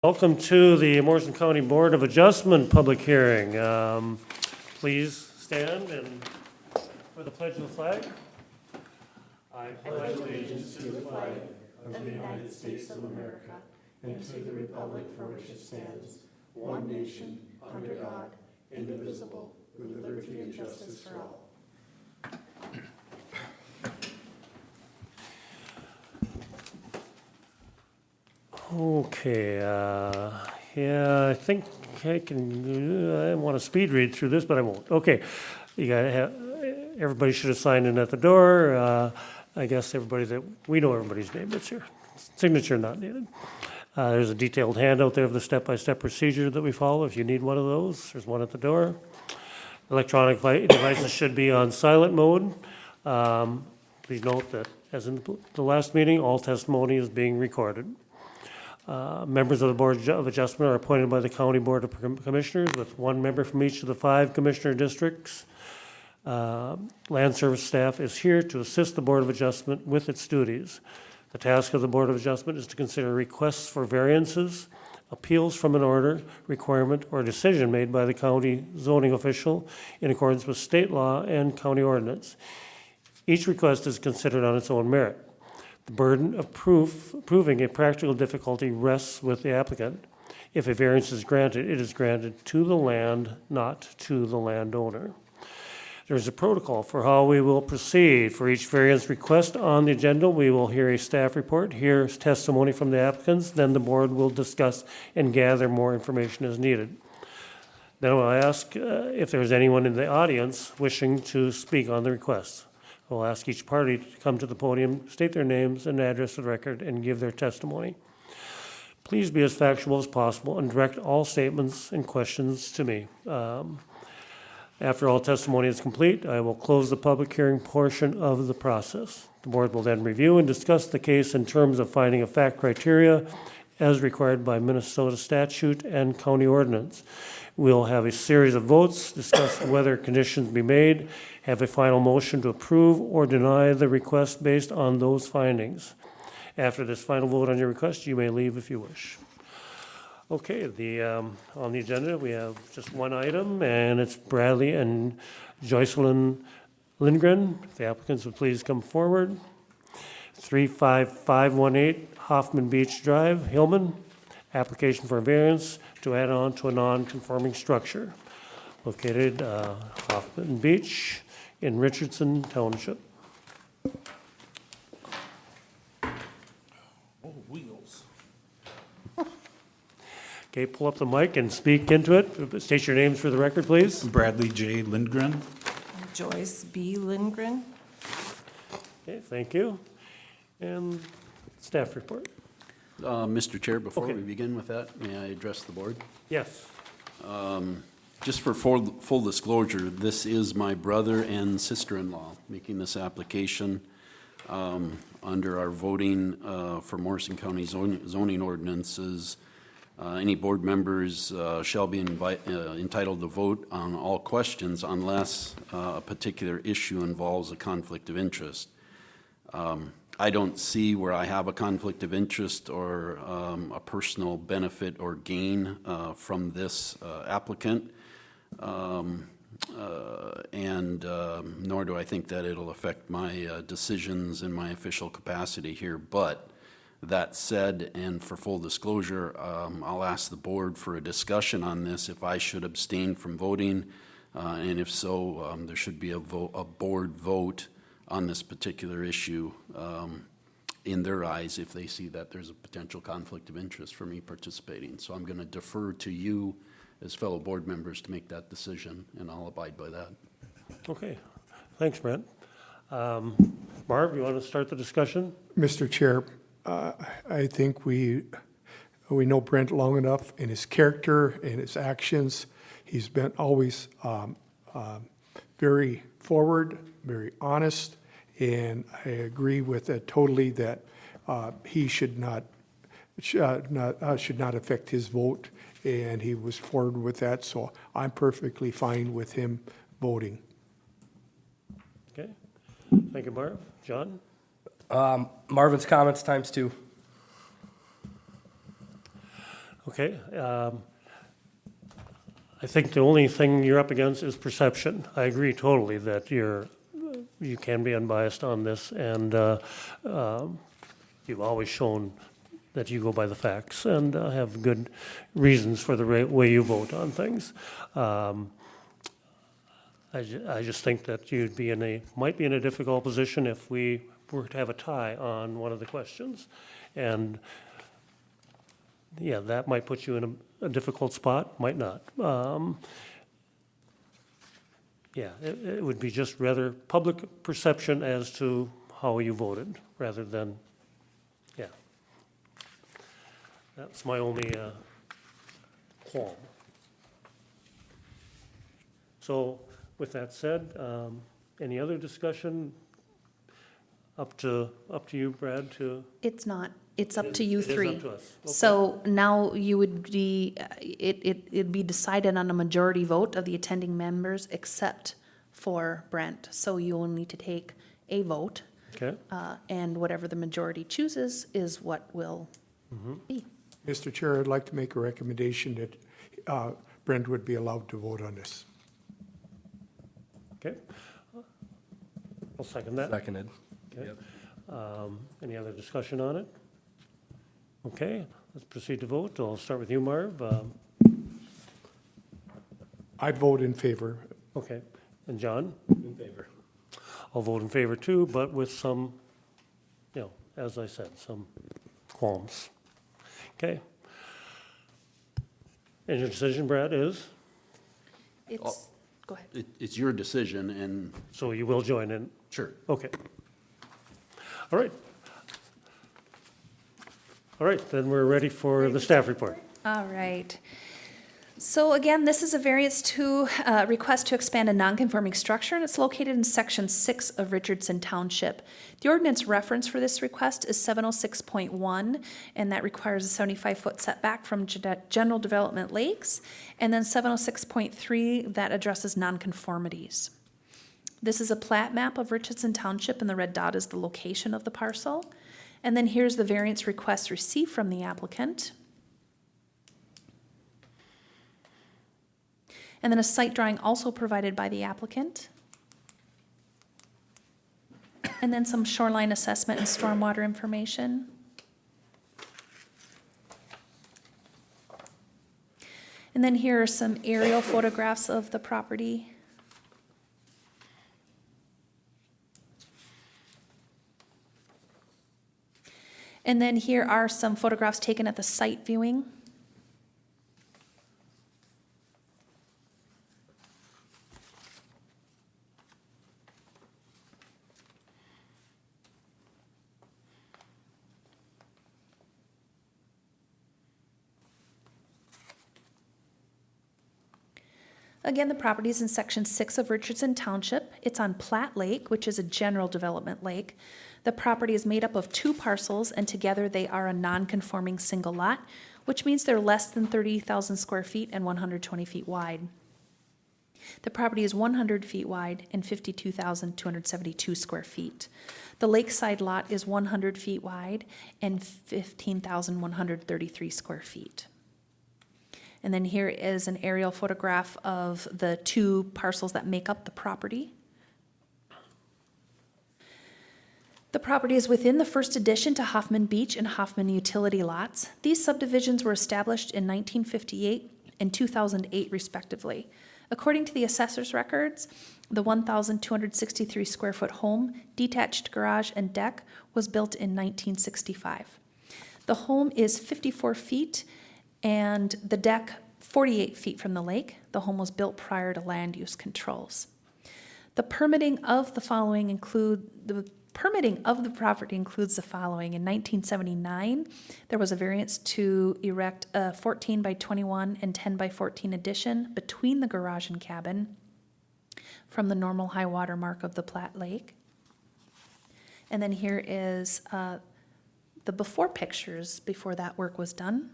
Welcome to the Morrison County Board of Adjustment public hearing. Please stand and for the pledge of the flag. I pledge allegiance to the flag of the United States of America and to the republic for which it stands, one nation, under God, indivisible, with liberty and justice for all. Okay, yeah, I think I want to speed read through this, but I won't. Okay, you gotta have, everybody should have signed in at the door. I guess everybody we know everybody's name that's here. Signature not needed. There's a detailed handout there of the step-by-step procedure that we follow. If you need one of those, there's one at the door. Electronic devices should be on silent mode. Please note that, as in the last meeting, all testimony is being recorded. Members of the Board of Adjustment are appointed by the County Board of Commissioners with one member from each of the 5 commissioner districts. Land Service staff is here to assist the Board of Adjustment with its duties. The task of the Board of Adjustment is to consider requests for variances, appeals from an order, requirement, or decision made by the county zoning official in accordance with state law and county ordinance. Each request is considered on its own merit. The burden of proving a practical difficulty rests with the applicant. If a variance is granted, it is granted to the land, not to the landowner. There is a protocol for how we will proceed. For each variance request on the agenda, we will hear a staff report, hear testimony from the applicants, then the board will discuss and gather more information as needed. Then I'll ask if there's anyone in the audience wishing to speak on the request. We'll ask each party to come to the podium, state their names and address for the record, and give their testimony. Please be as factual as possible and direct all statements and questions to me. After all testimony is complete, I will close the public hearing portion of the process. The board will then review and discuss the case in terms of finding of fact criteria as required by Minnesota statute and county ordinance. We'll have a series of votes, discuss whether conditions be made, have a final motion to approve or deny the request based on those findings. After this final vote on your request, you may leave if you wish. Okay, on the agenda, we have just one item, and it's Bradley and Joycelyn Lindgren. If the applicants would please come forward. 35518 Hoffman Beach Drive, Hillman. Application for a variance to add on to a non-conforming structure located Hoffman Beach in Richardson Township. Oh, wheels. Okay, pull up the mic and speak into it. State your names for the record, please. Bradley J. Lindgren. Joyce B. Lindgren. Okay, thank you. And staff report. Mr. Chair, before Okay. we begin with that, may I address the board? Yes. Just for full disclosure, this is my brother and sister-in-law making this application under our voting for Morrison County zoning ordinances. Any board members shall be entitled to vote on all questions unless a particular issue involves a conflict of interest. I don't see where I have a conflict of interest or a personal benefit or gain from this applicant, and nor do I think that it'll affect my decisions in my official capacity here. But that said, and for full disclosure, I'll ask the board for a discussion on this if I should abstain from voting, and if so, there should be a board vote on this particular issue in their eyes if they see that there's a potential conflict of interest for me participating. So I'm going to defer to you as fellow board members to make that decision, and I'll abide by that. Okay. Thanks, Brent. Marv, you want to start the discussion? Mr. Chair, I think we know Brent long enough in his character and his actions. He's been always very forward, very honest, and I agree with it totally that he should not affect his vote, and he was forward with that. So I'm perfectly fine with him voting. Okay. Thank you, Marv. John? Marvin's comments times 2. Okay, I think the only thing you're up against is perception. I agree totally that you can be unbiased on this, and you've always shown that you go by the facts and have good reasons for the way you vote on things. I just think that you'd be might be in a difficult position if we were to have a tie on one of the questions. And yeah, that might put you in a difficult spot, might not. Yeah, it would be just rather public perception as to how you voted, rather than, yeah. That's my only qualm. So with that said, any other discussion? Up to you, Brad, to? It's not. It's up to you It is up three. to us. Okay. So now you would be, it'd be decided on a majority vote of the attending members except for Brent. So you will need to take a vote, Okay, and whatever the majority chooses is what will be. Mr. Chair, I'd like to make a recommendation that Brent would be allowed to vote on this. okay. I'll second that. Seconded. Okay. Any other discussion on it? Okay, let's proceed to vote. I'll start with you, Marv. I'd vote in favor. Okay, and John? In favor. I'll vote in favor too, but with some, as I said, some qualms. Okay. And your decision, Brad, is? It's, go ahead. It's your decision, and So you will join in? sure. Okay. All right. All right, then we're ready for the staff report. All right. So again, this is a variance to, request to expand a non-conforming structure, and it's located in section 6 of Richardson Township. The ordinance reference for this request is 706.1, and that requires a 75-foot setback from general development lakes, and then 706.3, that addresses nonconformities. This is a plat map of Richardson Township, and the red dot is the location of the parcel. And then here's the variance request received from the applicant. And then a site drawing also provided by the applicant. And then some shoreline assessment and stormwater information. And then here are some aerial photographs of the property. And then here are some photographs taken at the site viewing. Again, the property is in section 6 of Richardson Township. It's on Platte Lake, which is a general development lake. The property is made up of 2 parcels, and together they are a non-conforming single lot, which means they're less than 30,000 square feet and 120 feet wide. The property is 100 feet wide and 52,272 square feet. The lakeside lot is 100 feet wide and 15,133 square feet. And then here is an aerial photograph of the 2 parcels that make up the property. The property is within the first addition to Hoffman Beach and Hoffman utility lots. These subdivisions were established in 1958 and 2008 respectively. According to the assessor's records, the 1,263 square foot home, detached garage and deck was built in 1965. The home is 54 feet and the deck 48 feet from the lake. The home was built prior to land use controls. The permitting of the property includes the following. In 1979, there was a variance to erect a 14 by 21 and 10 by 14 addition between the garage and cabin from the normal high water mark of the Platte Lake. And then here is the before pictures before that work was done.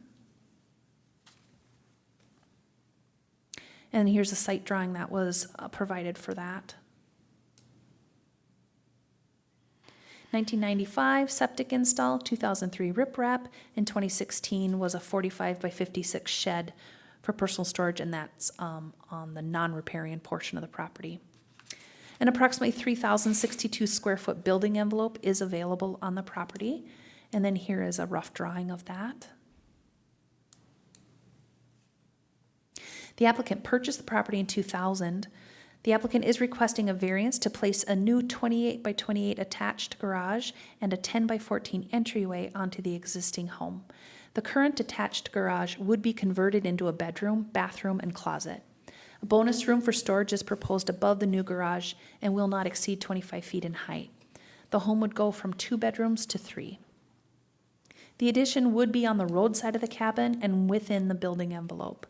And here's a site drawing that was provided for that. 1995, septic install, 2003 riprap, and 2016 was a 45 by 56 shed for personal storage, and that's on the non-riparian portion of the property. An approximately 3,062 square foot building envelope is available on the property, and then here is a rough drawing of that. The applicant purchased the property in 2000. The applicant is requesting a variance to place a new 28 by 28 attached garage and a 10 by 14 entryway onto the existing home. The current detached garage would be converted into a bedroom, bathroom, and closet. A bonus room for storage is proposed above the new garage and will not exceed 25 feet in height. The home would go from 2 bedrooms to 3. The addition would be on the road side of the cabin and within the building envelope.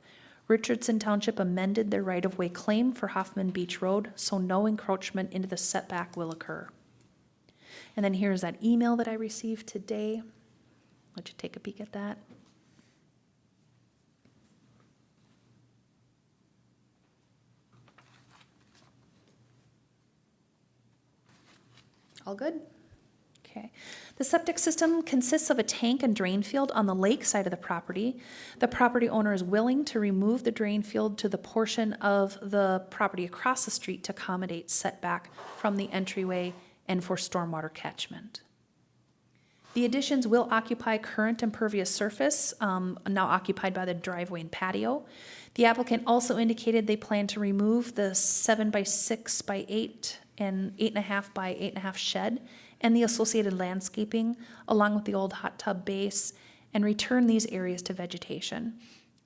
Richardson Township amended their right-of-way claim for Hoffman Beach Road, so no encroachment into the setback will occur. And then here's that email that I received today. Let you take a peek at that. All good? Okay. The septic system consists of a tank and drain field on the lake side of the property. The property owner is willing to remove the drain field to the portion of the property across the street to accommodate setback from the entryway and for stormwater catchment. The additions will occupy current impervious surface, now occupied by the driveway and patio. The applicant also indicated they plan to remove the 7 by 6 by 8 and 8.5 by 8.5 shed and the associated landscaping, along with the old hot tub base, and return these areas to vegetation.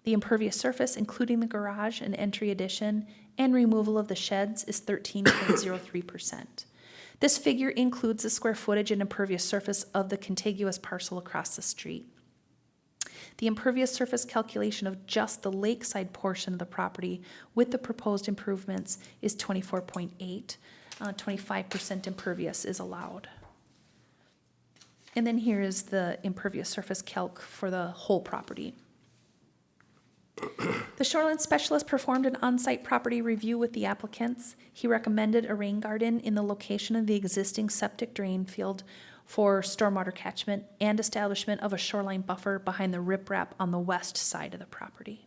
The impervious surface, including the garage and entry addition, and removal of the sheds, is 13.03%. This figure includes the square footage and impervious surface of the contiguous parcel across the street. The impervious surface calculation of just the lakeside portion of the property with the proposed improvements is 24.8. 25% impervious is allowed. And then here is the impervious surface calc for the whole property. The shoreline specialist performed an on-site property review with the applicants. He recommended a rain garden in the location of the existing septic drain field for stormwater catchment and establishment of a shoreline buffer behind the riprap on the west side of the property.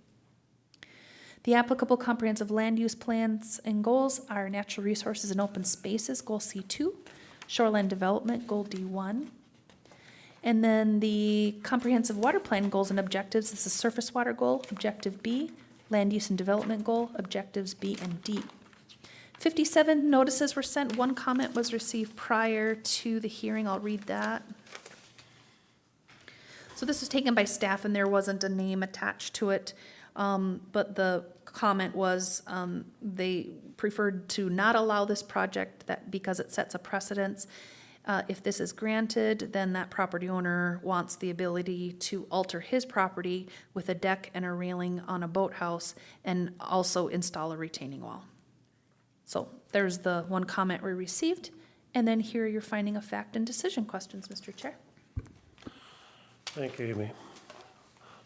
The applicable comprehensive land use plans and goals are natural resources and open spaces, goal C2, shoreline development, goal D1. And then the comprehensive water plan goals and objectives is the surface water goal, objective B, land use and development goal, objectives B and D. 57 notices were sent. 1 comment was received prior to the hearing. I'll read that. So this was taken by staff and there wasn't a name attached to it. But the comment was they preferred to not allow this project because it sets a precedence. If this is granted, then that property owner wants the ability to alter his property with a deck and a railing on a boathouse and also install a retaining wall. So there's the 1 comment we received. And then here are your finding of fact and decision questions, Mr. Chair. Thank you, Amy.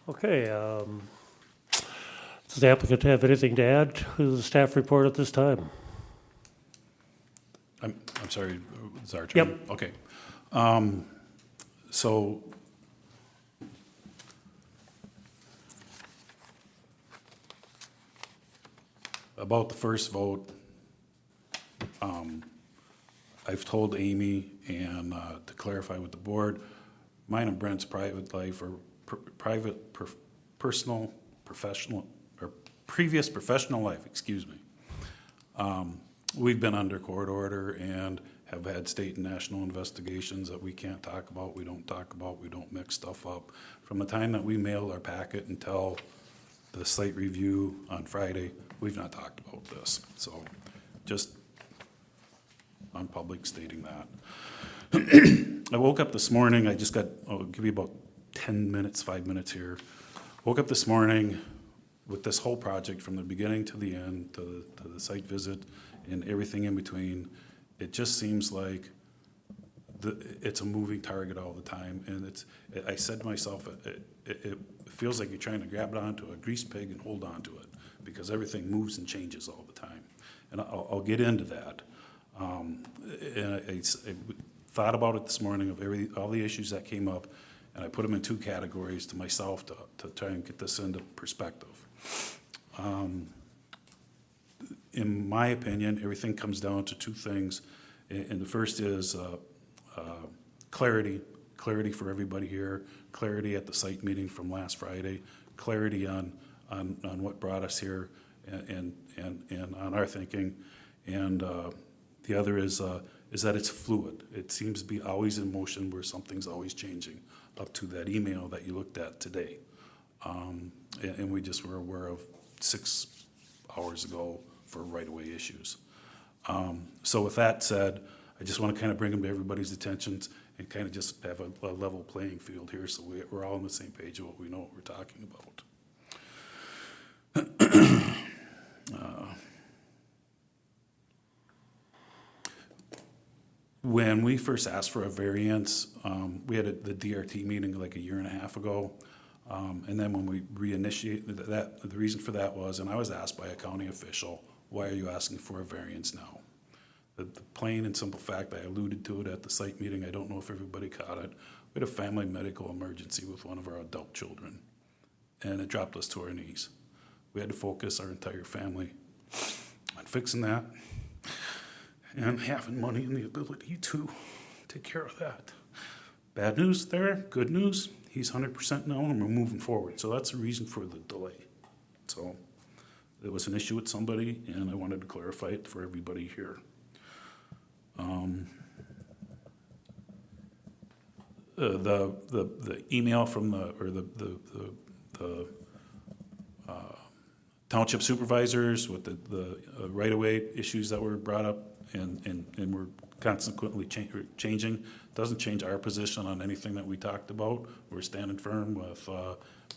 Okay, does the applicant have anything to add to the staff report at this time? I'm sorry, it's our turn? Yep. Okay. So about the first vote, I've told Amy and to clarify with the board, mine and Brent's private life or personal, professional, or previous professional life, excuse me. We've been under court order and have had state and national investigations that we can't talk about, we don't talk about, we don't mix stuff up. From the time that we mailed our packet until the site review on Friday, we've not talked about this. So just on public stating that. I woke up this morning, I'll give you about 10 minutes, 5 minutes here. Woke up this morning with this whole project from the beginning to the end, to the site visit and everything in between. It just seems like it's a moving target all the time. And I said to myself, it feels like you're trying to grab it onto a grease pig and hold on to it because everything moves and changes all the time. And I'll get into that. thought about it this morning of all the issues that came up, and I put them in two categories to myself to try and get this into perspective. In my opinion, everything comes down to two things, and the first is clarity for everybody here, clarity at the site meeting from last Friday, clarity on what brought us here, and on our thinking, and the other is that it's fluid. It seems to be always in motion where something's always changing, up to that email that you looked at today. And we just were aware of 6 hours ago for right-of-way issues. So with that said, I just want to kind of bring them to everybody's attentions and kind of just have a level playing field here so we're all on the same page of what we know what we're talking about. When we first asked for a variance, we had the DRT meeting like a year and a half ago. And then when we reinitiated that, the reason for that was, and I was asked by a county official, why are you asking for a variance now? The plain and simple fact, I alluded to it at the site meeting, I don't know if everybody caught it, we had a family medical emergency with one of our adult children, and it dropped us to our knees. We had to focus our entire family on fixing that and having money and the ability to take care of that. Bad news there, good news, he's 100% now and we're moving forward. So that's the reason for the delay. So there was an issue with somebody and I wanted to clarify it for everybody here. The email from the township supervisors with the right-of-way issues that were brought up and were consequently changing, doesn't change our position on anything that we talked about. We're standing firm with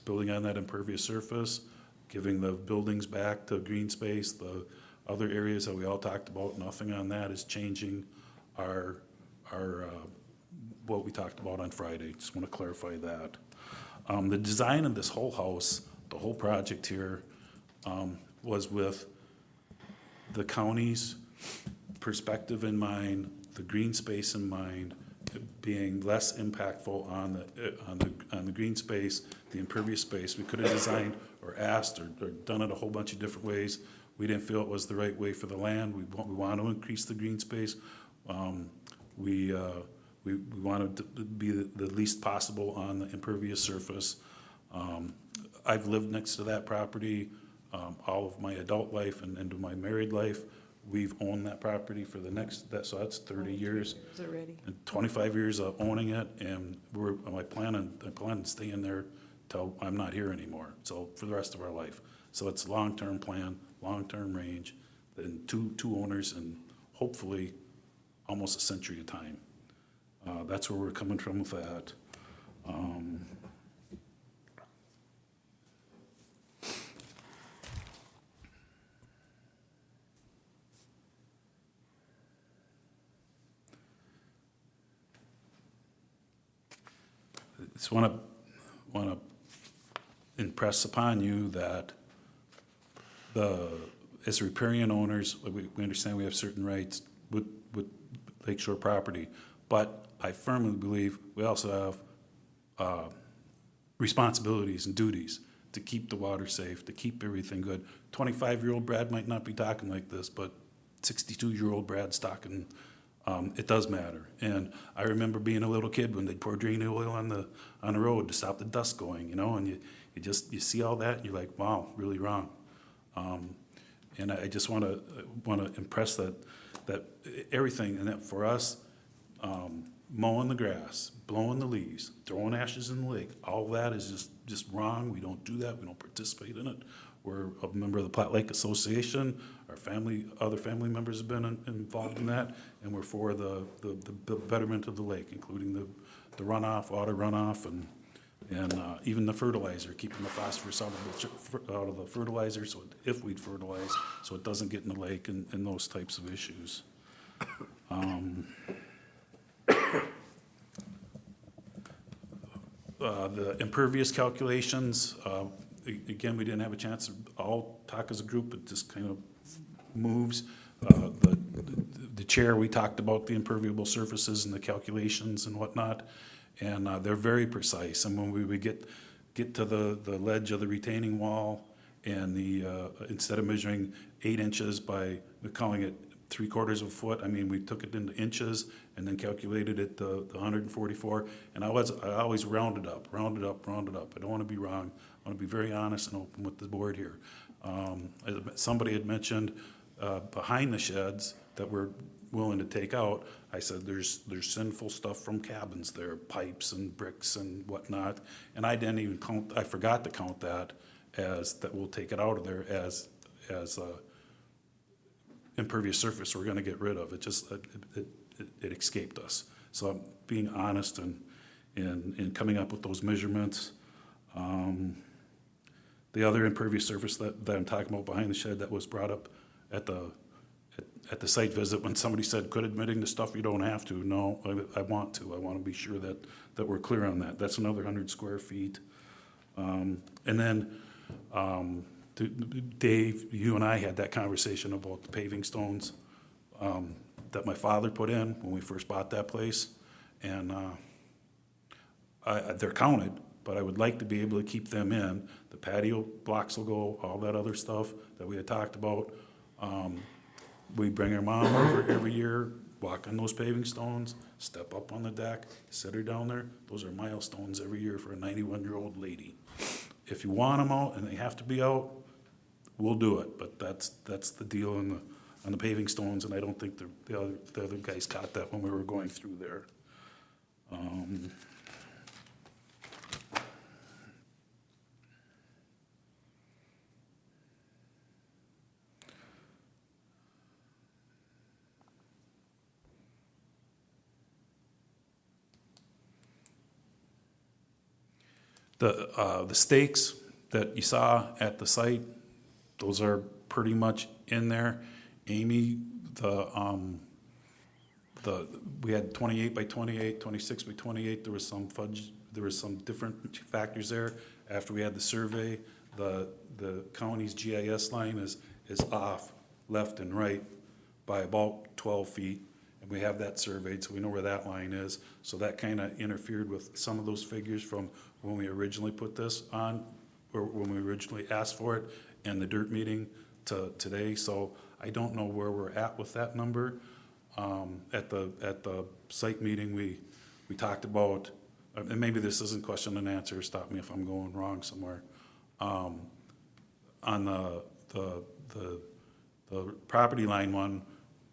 building on that impervious surface, giving the buildings back to green space, the other areas that we all talked about, nothing on that is changing our what we talked about on Friday. Just want to clarify that. The design of this whole house, the whole project here, was with the county's perspective in mind, the green space in mind, being less impactful on the green space, the impervious space. We could have designed or asked or done it a whole bunch of different ways. We didn't feel it was the right way for the land. We want to increase the green space. We wanted to be the least possible on the impervious surface. I've lived next to that property all of my adult life and into my married life. We've owned that property for so that's 30 years. Already. And 25 years of owning it, and I plan on staying there till I'm not here anymore, so for the rest of our life. So it's long-term plan, long-term range, and two owners, and hopefully almost a century of time. That's where we're coming from with that. Just want to impress upon you that as riparian owners, we understand we have certain rights with Lakeshore property, but I firmly believe we also have responsibilities and duties to keep the water safe, to keep everything good. 25-year-old Brad might not be talking like this, but 62-year-old Brad's talking. It does matter. And I remember being a little kid when they'd pour drain oil on the road to stop the dust going, and you see all that and you're like, wow, really wrong. And I just want to impress that everything, and that for us, mowing the grass, blowing the leaves, throwing ashes in the lake, all that is just wrong. We don't do that. We don't participate in it. We're a member of the Platte Lake Association. Our other family members have been involved in that, and we're for the betterment of the lake, including the runoff, water runoff, and even the fertilizer, keeping the phosphorus out of the fertilizer, so if we'd fertilize, so it doesn't get in the lake and those types of issues. The impervious calculations, again, we didn't have a chance to all talk as a group. It just kind of moves. The the chair, we talked about the impermeable surfaces and the calculations and whatnot, and they're very precise. And when we would get to the ledge of the retaining wall, and instead of measuring 8 inches by calling it 3/4 of a foot, I mean, we took it into inches and then calculated it the 144. And I always rounded up. I don't want to be wrong. I want to be very honest and open with the board here. Somebody had mentioned behind the sheds that we're willing to take out. I said there's sinful stuff from cabins there, pipes and bricks and whatnot, and I didn't even count. I forgot to count that as that we'll take it out of there as impervious surface we're going to get rid of. It just it escaped us. So I'm being honest and coming up with those measurements. The other impervious surface that I'm talking about behind the shed that was brought up at the site visit, when somebody said, quit admitting the stuff you don't have to. No, I want to. I want to be sure that we're clear on that. That's another 100 square feet. And then, Dave, you and I had that conversation about the paving stones that my father put in when we first bought that place. And they're counted, but I would like to be able to keep them in. The patio blocks will go, all that other stuff that we had talked about. We bring our mom over every year, walk on those paving stones, step up on the deck, sit her down there. Those are milestones every year for a 91-year-old lady. If you want them out and they have to be out, we'll do it. But that's the deal on the paving stones, and I don't think the other guys caught that when we were going through there. The stakes that you saw at the site, those are pretty much in there. Amy, we had 28 by 28, 26 by 28. There was some fudge. There was some different factors there. After we had the survey, the county's GIS line is off left and right by about 12 feet. And we have that surveyed, so we know where that line is. So that kind of interfered with some of those figures from when we originally put this on, or when we originally asked for it, and the dirt meeting to today. So I don't know where we're at with that number. At the site meeting, we talked about, and maybe this isn't question and answer, stop me if I'm going wrong somewhere. On the property line one,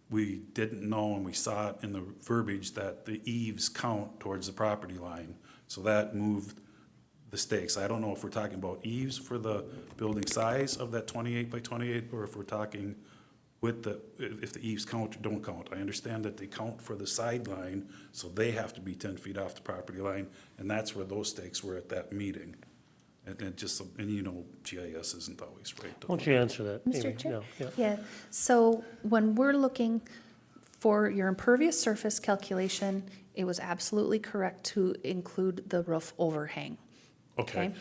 we didn't know, and we saw it in the verbiage, that the eaves count towards the property line. So that moved the stakes. I don't know if we're talking about eaves for the building size of that 28 by 28, or if we're talking with if the eaves count or don't count. I understand that they count for the sideline, so they have to be 10 feet off the property line, and that's where those stakes were at that meeting. And you know, GIS isn't always right. Why don't you answer that, Amy? Mr. Chair? Yeah. Yeah, so when we're looking for your impervious surface calculation, it was absolutely correct to include the roof overhang. Okay.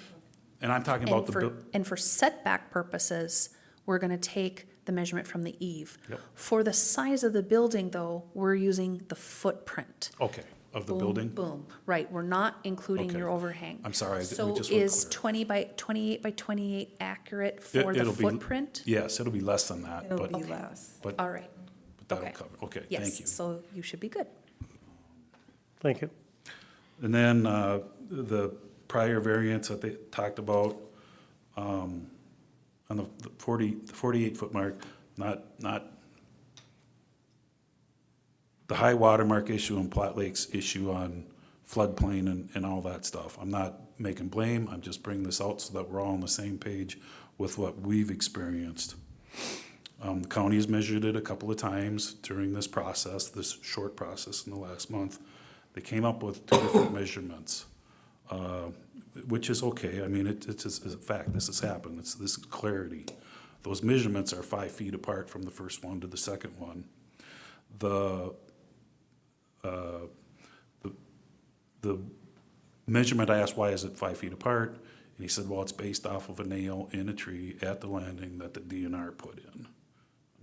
And I'm talking about And for setback purposes, we're gonna take the measurement from the eave. Yep. For the size of the building, though, we're using the footprint. Okay, of the Boom, building? Boom, right, we're not including Okay. your overhang. I'm sorry, we just So weren't is clear. 28 by 28 accurate for the It'll be- footprint? Yes, it'll be less than that, It'll but, be less. but All right, that'll okay. cover, okay, thank yes, you. so you should be good. Thank you. And then the prior variance that they talked about on the 48-foot mark, not the high water mark issue and Platte Lake's issue on floodplain and all that stuff. I'm not making blame, I'm just bringing this out so that we're all on the same page with what we've experienced. The county has measured it a couple of times during this process, this short process in the last month. They came up with 2 different measurements, which is okay. I mean, it's a fact. This has happened. This is clarity. Those measurements are 5 feet apart from the first one to the second one. The measurement, I asked, why is it 5 feet apart? And he said, well, it's based off of a nail in a tree at the landing that the DNR put in.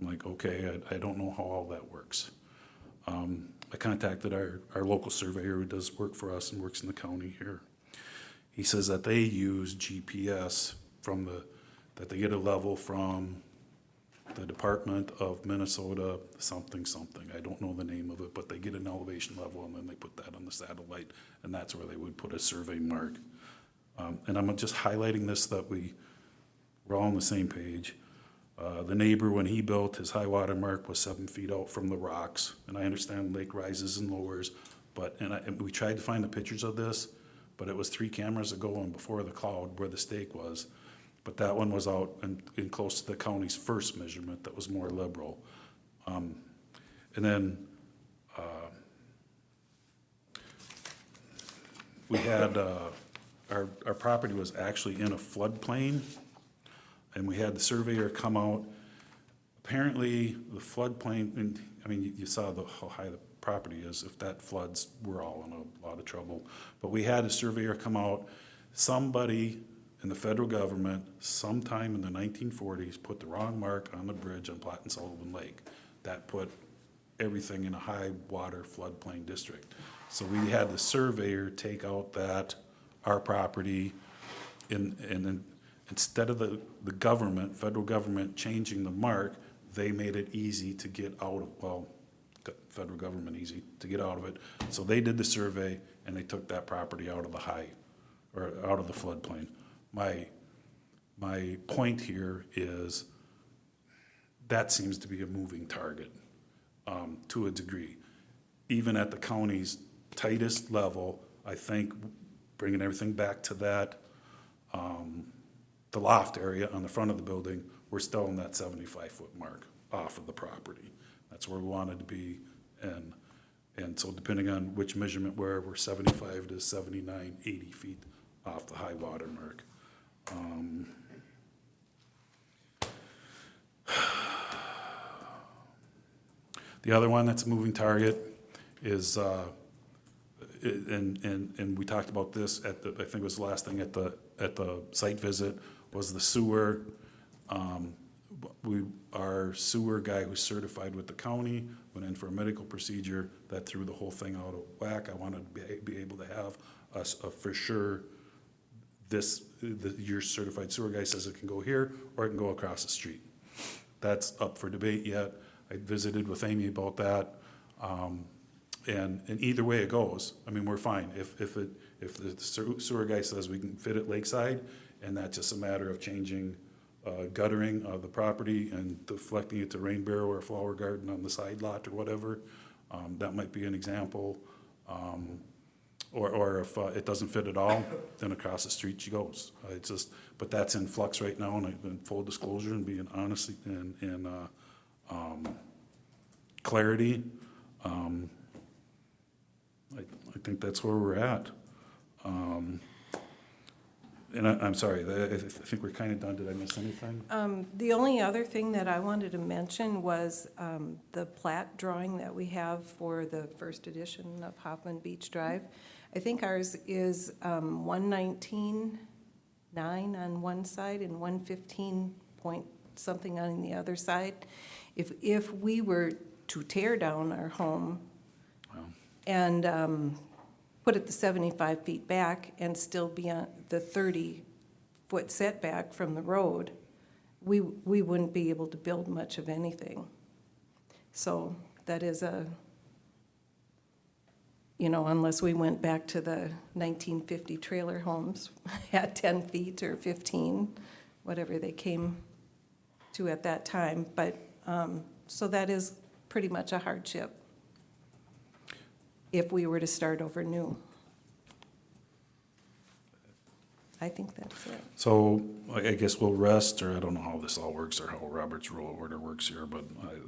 I'm I'm like, okay, I don't know how all that works. I contacted our local surveyor who does work for us and works in the county here. He says that they use GPS that they get a level from the Department of Minnesota, something. I don't know the name of it, but they get an elevation level and then they put that on the satellite, and that's where they would put a survey mark. And I'm just highlighting this that we're all on the same page. The neighbor, when he built, his high water mark was 7 feet out from the rocks. And I understand lake rises and lowers, and we tried to find the pictures of this, but it was 3 cameras ago and before the cloud where the stake was. But that one was out in close to the county's first measurement that was more liberal. And then we had, our property was actually in a floodplain, and we had the surveyor come out. Apparently, the floodplain, and I mean, you saw how high the property is. If that floods, we're all in a lot of trouble. But we had a surveyor come out. Somebody in the federal government, sometime in the 1940s, put the wrong mark on the bridge on Platte and Sullivan Lake. That put everything in a high water floodplain district. So we had the surveyor take out our property, and then instead of the government, federal government, changing the mark, they made it easy to get out of, well, federal government easy to get out of it. So they did the survey, and they took that property out of the out of the floodplain. My point here is that seems to be a moving target to a degree. Even at the county's tightest level, I think bringing everything back to that, the loft area on the front of the building, we're still in that 75-foot mark off of the property. That's where we wanted to be, and so depending on which measurement we're 75 to 79, 80 feet off the high water mark. The other one that's a moving target is, and we talked about this I think it was the last thing at the site visit, was the sewer. Our sewer guy who's certified with the county went in for a medical procedure that threw the whole thing out of whack. I wanted to be able to have us for sure. Your certified sewer guy says it can go here or it can go across the street. That's up for debate yet. I visited with Amy about that, and either way it goes, I mean, we're fine. If the sewer guy says we can fit it lakeside, and that's just a matter of changing guttering of the property and deflecting it to rain barrel or flower garden on the side lot or whatever, that might be an example. Or if it doesn't fit at all, then across the street she goes. It's just, but that's in flux right now, and I've been full disclosure and being honest and clarity. I think that's where we're at. And I'm sorry, I think we're kind of done. Did I miss anything? The only other thing that I wanted to mention was the plat drawing that we have for the first edition of Hoffman Beach Drive. I think ours is 119.9 on one side and 115 point something on the other side. If we were to tear down our home and put it the 75 feet back and still be on the 30-foot setback from the road, we wouldn't be able to build much of anything. So that is unless we went back to the 1950 trailer homes at 10 feet or 15, whatever they came to at that time. But so that is pretty much a hardship if we were to start over new. I think that's it. So I guess we'll rest, or I don't know how this all works or how Robert's Rule of Order works here, but I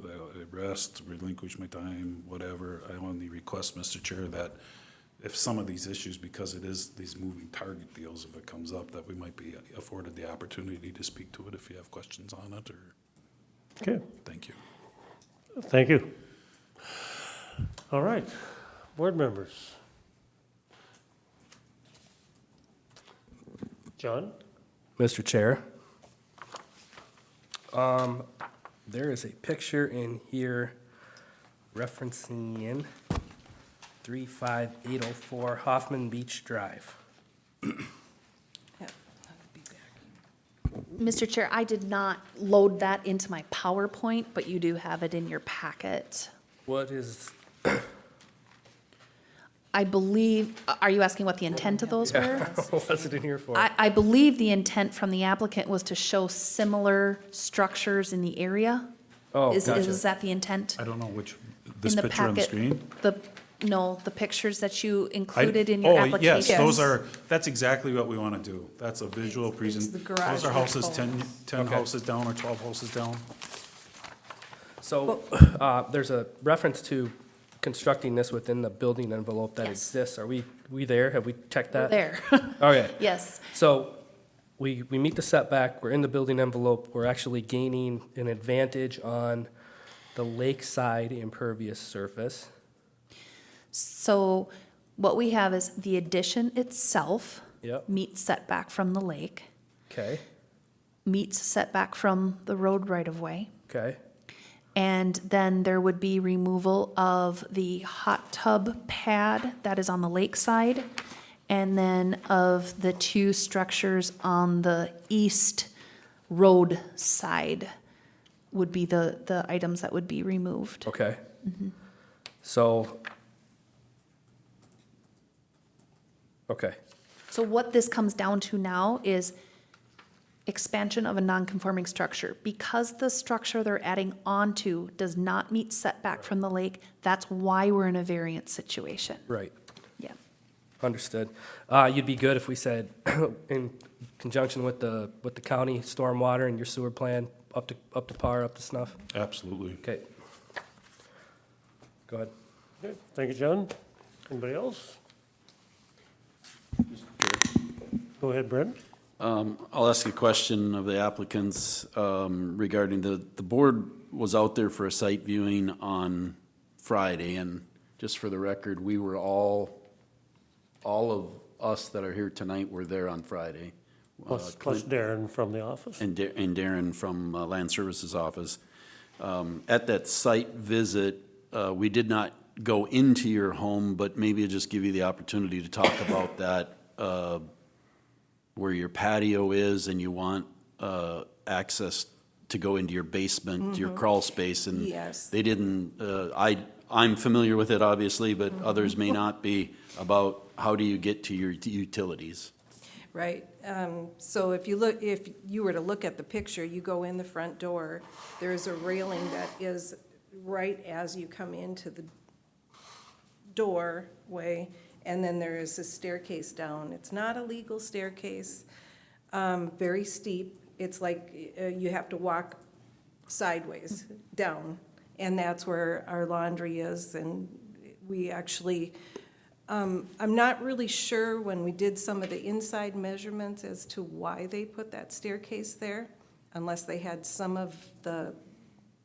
rest, relinquish my time, whatever. I only request, Mr. Chair, that if some of these issues, because it is these moving target deals, if it comes up, that we might be afforded the opportunity to speak to it if you have questions on it, or, Okay, thank you. thank you. All right, board members. John? Mr. Chair, There is a picture in here referencing 35804 Hoffman Beach Drive. Yeah, I'll be back. Mr. Chair, I did not load that into my PowerPoint, but you do have it in your packet. What is, I believe, are you asking what the intent of those were? what's it in here for? I believe the intent from the applicant was to show similar structures in the area. Oh, Is gotcha. that the intent? I don't know which, In this the picture on the packet, screen? No, the pictures that you I- included in your Oh, application. yes, those are, that's exactly what we want to do. That's a visual It's the present. garage Those are houses with 10 Okay. houses down or 12 houses down. So, there's a reference to constructing this within the building envelope that Yes. exists. Are we there? Have we checked We're that? there. Okay. Yes. So we meet the setback, we're in the building envelope, we're actually gaining an advantage on the lakeside impervious surface. So what we have is the addition itself Yep. meets setback from the lake, Okay, meets setback from the road right-of-way. okay, And then there would be removal of the hot tub pad that is on the lakeside, and then of the two structures on the east road side would be the items that would be removed. okay. So, okay, So what this comes down to now is expansion of a non-conforming structure. Because the structure they're adding onto does not meet setback from the lake, that's why we're in a variance situation. right, Yeah. understood. You'd be good if we said, in conjunction with the county stormwater and your sewer plan, up to par, up to snuff? Absolutely. Okay. Go ahead. Okay, thank you, John. Anybody else? Go ahead, Brent. I'll ask a question of the applicants regarding the board was out there for a site viewing on Friday, and just for the record, we were all of us that are here tonight were there on Friday. Plus Darren from the office. And Darren from Land Services Office. At that site visit, we did not go into your home, but maybe I'll just give you the opportunity to talk about that, where your patio is and you want access to go into your basement, your crawl space. And Yes. they didn't, I'm familiar with it, obviously, but others may not be, about how do you get to your utilities? Right, so if you were to look at the picture, you go in the front door, there's a railing that is right as you come into the doorway, and then there is a staircase down. It's not a legal staircase, very steep. It's like you have to walk sideways down, and that's where our laundry is, and we actually, I'm not really sure when we did some of the inside measurements as to why they put that staircase there, unless they had some of the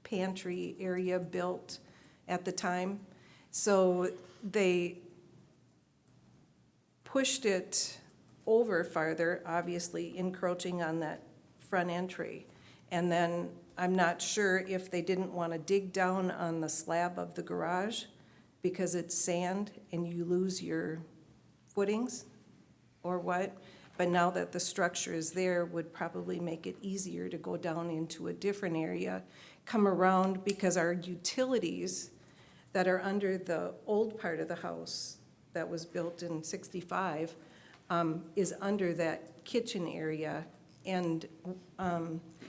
pantry area built at the time. So they pushed it over farther, obviously encroaching on that front entry. And then I'm not sure if they didn't want to dig down on the slab of the garage because it's sand and you lose your footings or what. But now that the structure is there, would probably make it easier to go down into a different area, come around, because our utilities that are under the old part of the house that was built in 65 is under that kitchen area. And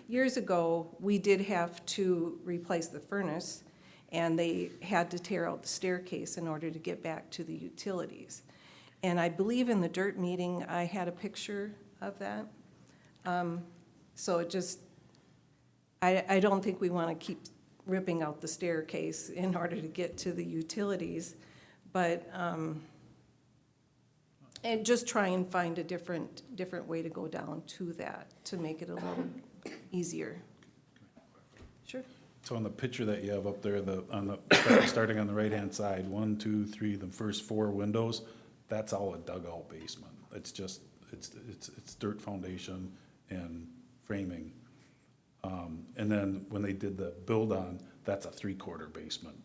years ago, we did have to replace the furnace, and they had to tear out the staircase in order to get back to the utilities. And I believe in the dirt meeting, I had a picture of that. So it just, I don't think we want to keep ripping out the staircase in order to get to the utilities, but, and just try and find a different way to go down to that, to make it a little easier. Sure. So on the picture that you have up there, starting on the right-hand side, 1, 2, 3, the first 4 windows, that's all a dugout basement. It's just, it's dirt foundation and framing. And then when they did the build-on, that's a 3/4 basement.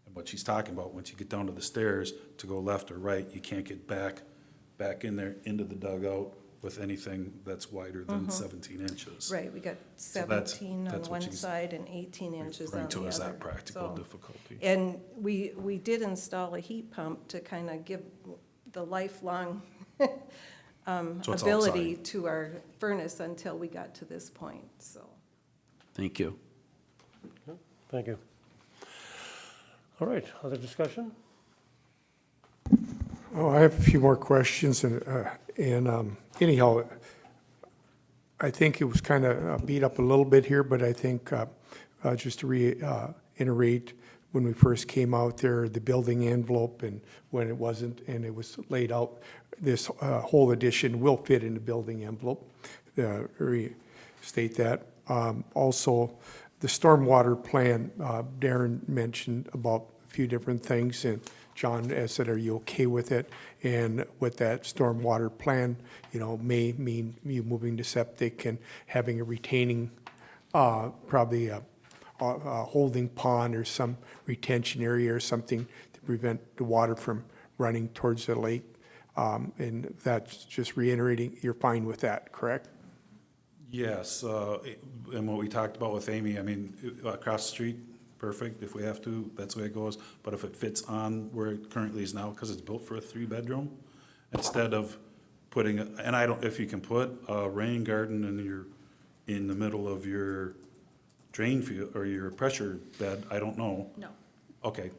And what she's talking about, once you get down to the stairs, to go left or right, you can't get back in there into the dugout with anything that's wider than 17 inches. Right, we got So that's- 17 on that's what one she's side and 18 inches on Referring the to other. as that practical so- difficulty. And we did install a heat pump to kind of give the lifelong So it's ability outside. to our furnace until we got to this point, so. Thank you. Thank you. All right, other discussion? Oh, I have a few more questions, and anyhow, I think it was kind of beat up a little bit here, but I think, just to reiterate, when we first came out there, the building envelope, and when it wasn't, and it was laid out, this whole addition will fit in the building envelope, restate that. Also, the stormwater plan, Darren mentioned about a few different things, and John said, are you okay with it? And with that stormwater plan, may mean you moving to septic and having a retaining, probably a holding pond or some retention area or something to prevent the water from running towards the lake. And that's just reiterating, you're fine with that, correct? Yes, and what we talked about with Amy, I mean, across the street, perfect, if we have to, that's the way it goes. But if it fits on where it currently is now, because it's built for a 3-bedroom, instead of putting, and I don't, if you can put a rain garden in the middle of your drain field, or your pressure bed, I don't know. No. Okay,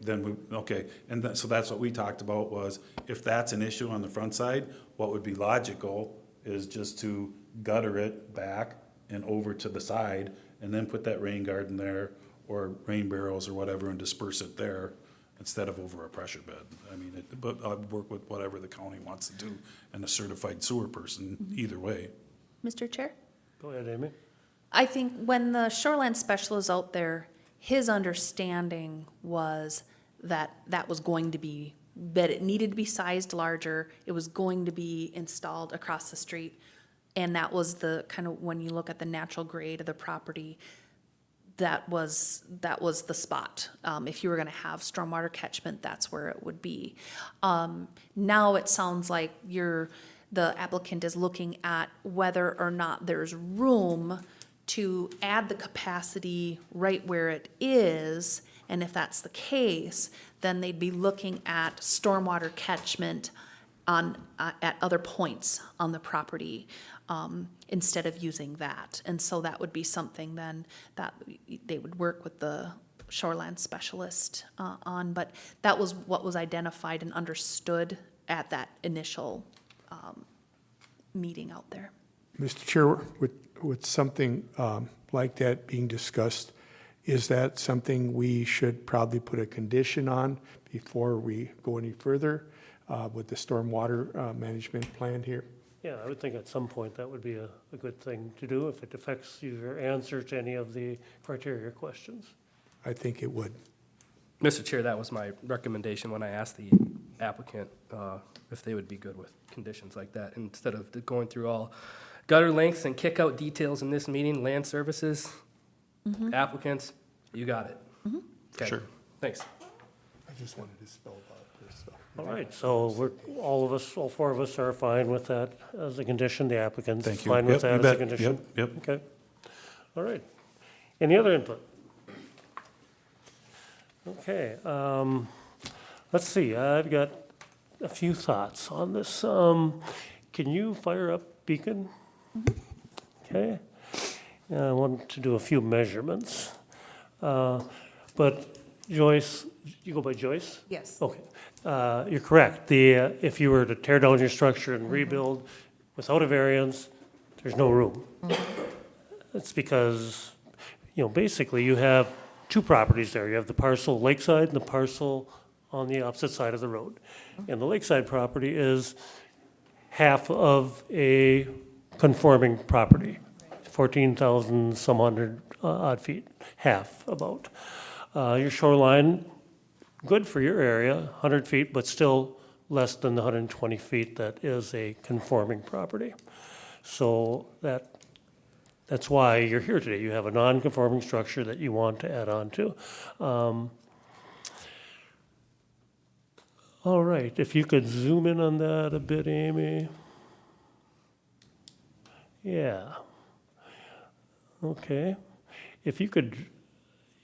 and so that's what we talked about, was if that's an issue on the front side, what would be logical is just to gutter it back and over to the side, and then put that rain garden there, or rain barrels or whatever, and disperse it there, instead of over a pressure bed. I mean, but I'd work with whatever the county wants to do, and a certified sewer person, either way. Mr. Chair? Go ahead, Amy. I think when the shoreline specialist out there, his understanding was that that was going to be, that it needed to be sized larger, it was going to be installed across the street, and that was the kind of, when you look at the natural grade of the property, that was the spot. If you were gonna have stormwater catchment, that's where it would be. Now it sounds like the applicant is looking at whether or not there's room to add the capacity right where it is, and if that's the case, then they'd be looking at stormwater catchment at other points on the property, instead of using that. And so that would be something then that they would work with the shoreline specialist on, but that was what was identified and understood at that initial meeting out there. Mr. Chair, with something like that being discussed, is that something we should probably put a condition on before we go any further with the stormwater management plan here? Yeah, I would think at some point that would be a good thing to do if it affects your answer to any of the criteria questions. I think it would. Mr. Chair, that was my recommendation when I asked the applicant if they would be good with conditions like that. Instead of going through all gutter lengths and kick out details in this meeting, land services, applicants, you got it. Okay, Sure. thanks. I just wanted to spell out this. All right, so all 4 of us are fine with that as a condition. The applicant's Thank you. fine with Yep, you that as a bet. condition? Yep. Okay. All right. Any other input? Okay, let's see, I've got a few thoughts on this. Can you fire up Beacon? Okay. I want to do a few measurements. But Joyce, you go by Joyce? Yes. Okay, you're correct. If you were to tear down your structure and rebuild without a variance, there's no room. It's because, basically you have 2 properties there. You have the parcel lakeside and the parcel on the opposite side of the road. And the lakeside property is half of a conforming property, 14,000 some hundred odd feet, half about. Your shoreline, good for your area, 100 feet, but still less than the 120 feet that is a conforming property. So that That's why you're here today. You have a non-conforming structure that you want to add on to. All right, if you could zoom in on that a bit, Amy. Yeah. Okay. If you could,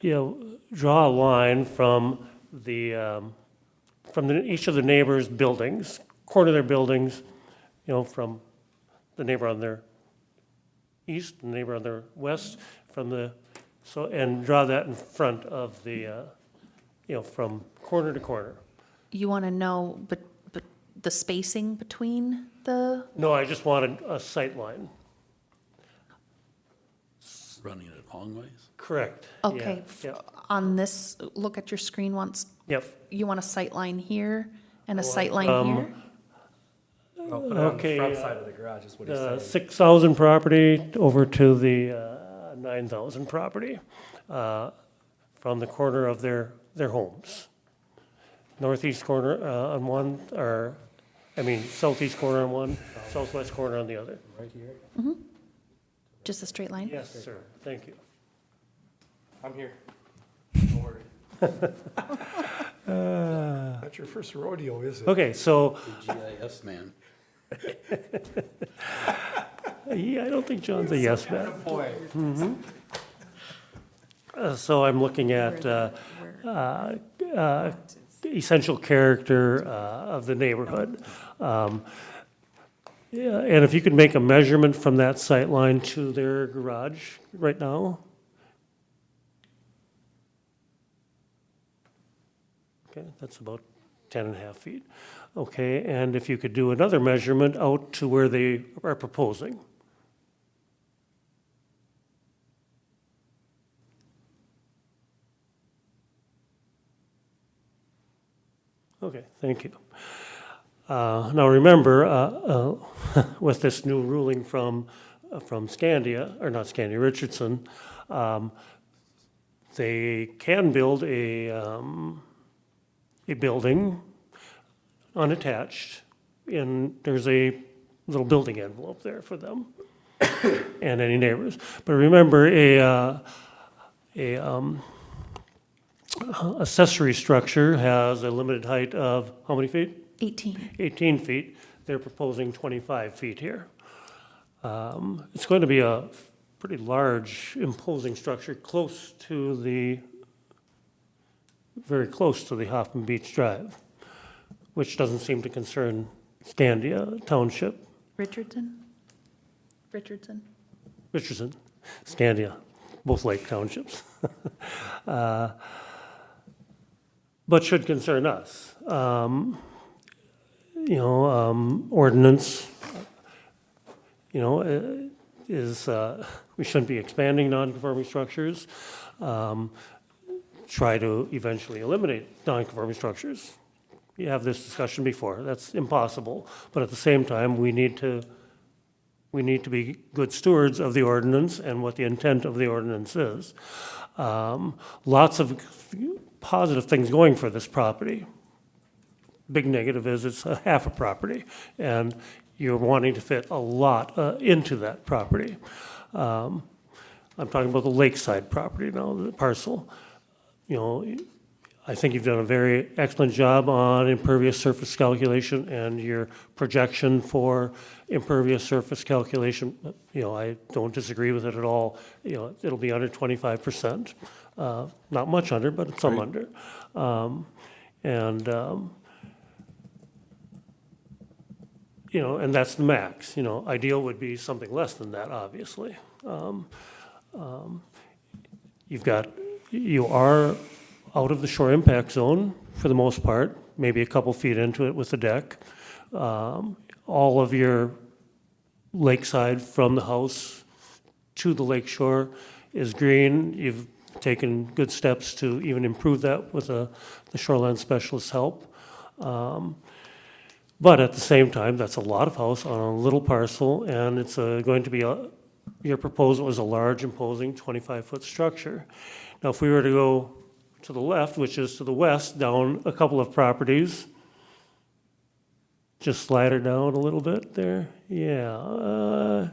draw a line from each of the neighbors' buildings, corner of their buildings, from the neighbor on their east, the neighbor on their west, and draw that in front of the, from corner to corner. You want to know, but the spacing between the, No, I just wanted a sight line. Running it long ways? Correct. okay, Yeah, on this, look at your screen once, Yep. you want a sight line here and a sight line here? I'll put it on the Okay, front side of the garage is what he's saying. 6,000 property over to the 9,000 property from the corner of their homes. Northeast corner on one, southeast corner on one, southwest corner on the other. Right here. Just a straight line? Yes, sir. Thank you. I'm here. Don't worry. Not your first rodeo, is it? Okay, so, GIS man. yeah, I don't think John's a yes man. Boy. So I'm looking at essential character of the neighborhood. Yeah, and if you could make a measurement from that sight line to their garage right now. Okay, that's about 10 and a half feet. Okay, and if you could do another measurement out to where they are proposing. Okay, thank you. Now remember, with this new ruling from Scandia, or not Scandia, Richardson, they can build a building unattached, and there's a little building envelope there for them and any neighbors. But remember, accessory structure has a limited height of how many feet? 18. 18 feet. They're proposing 25 feet here. It's going to be a pretty large, imposing structure very close to the Hoffman Beach Drive, which doesn't seem to concern Scandia Township. Richardson? Richardson, Scandia, both lake townships. But should concern us. Ordinance, is, we shouldn't be expanding non-conforming structures. Try to eventually eliminate non-conforming structures. You have this discussion before, that's impossible, but at the same time, we need to be good stewards of the ordinance and what the intent of the ordinance is. Lots of positive things going for this property. Big negative is it's a half a property, and you're wanting to fit a lot into that property. I'm talking about the lakeside property now, the parcel. I think you've done a very excellent job on impervious surface calculation and your projection for impervious surface calculation. I don't disagree with it at all. It'll be under 25%. Not much under, but some under. And that's the max. Ideal would be something less than that, obviously. You are out of the shore impact zone for the most part, maybe a couple feet into it with the deck. All of your lakeside from the house to the lake shore is green. You've taken good steps to even improve that with the shoreline specialist's help. But at the same time, that's a lot of house on a little parcel, and it's going to be your proposal is a large, imposing 25-foot structure. Now, if we were to go to the left, which is to the west, down a couple of properties, just slide her down a little bit there. Yeah.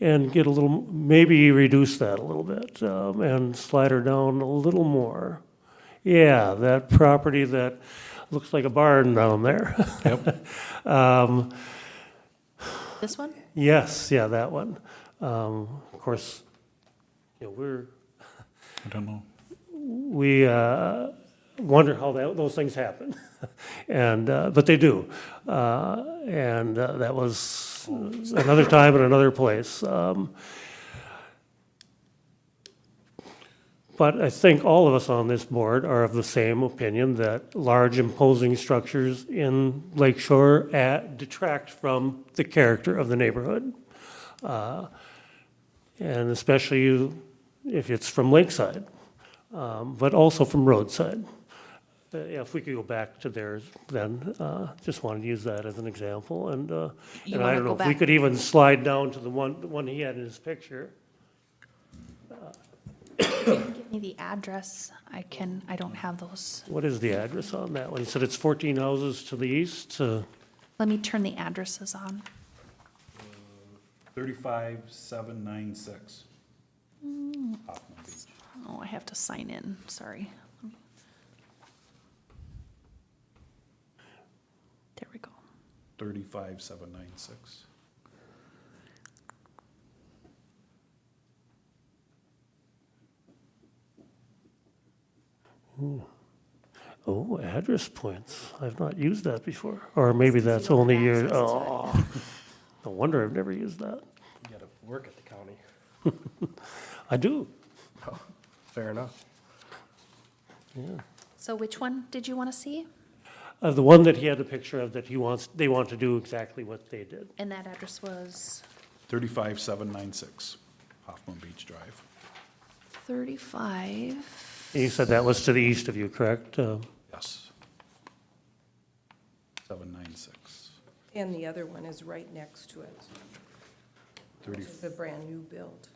and get a little, maybe reduce that a little bit, and slide her down a little more. Yeah, that property that looks like a barn down there. Yep. This one? Yes, yeah, that one. Of course, we're, I don't know. we wonder how those things happen, and but they do, and that was another time in another place. But I think all of us on this board are of the same opinion that large imposing structures in Lake Shore detract from the character of the neighborhood, and especially if it's from lakeside, but also from roadside. Yeah, if we could go back to theirs, then just wanted to use that as an example, and You and I wanna don't know go if we back? could even slide down to the one he had in his picture. Give me the address. I don't have those. What is the address on that one? He said it's 14 houses to the east. Let me turn the addresses on. 35796. Hoffman Beach. Oh, I have to sign in, sorry. There we go. 35796. Oh, address points. I've not used that before. Or maybe that's don't only have your, access to it. oh, no wonder I've never used that. You gotta work at the county. I do. Fair enough. So which one did you want to see? The one that he had a picture of that they want to do exactly what they did. And that address was 35796. Hoffman Beach Drive. 35. And you said that was to the east of you, correct? Yes. 796. And the other one is right next to it, which 30 is the brand-new build.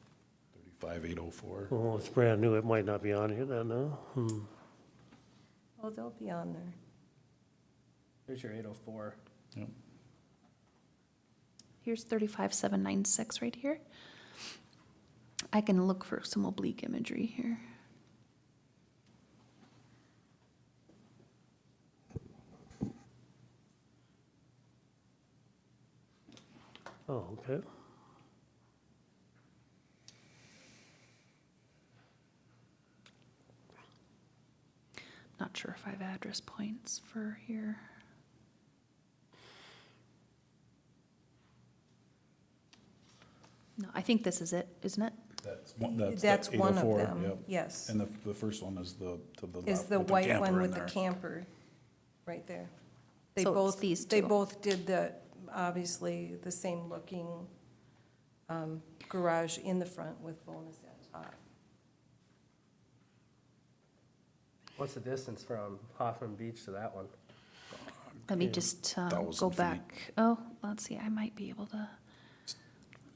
35804. Oh, it's brand new. It might not be on here then, no? Oh, they'll be on there. Here's your 804. Yep. Here's 35796 right here. I can look for some oblique imagery here. Oh, okay. Not sure if I have address points for here. No, I think this is it, isn't it? That's the one of 804, them, yep. yes. And the first one is to the left. Is the with white camper one in with the there. camper, right there. They So it's both, these they two. both did obviously, the same looking garage in the front with bonus at top. What's the distance from Hoffman Beach to that one? Let me just go 1,000 feet. back. Oh, let's see, I might be able to.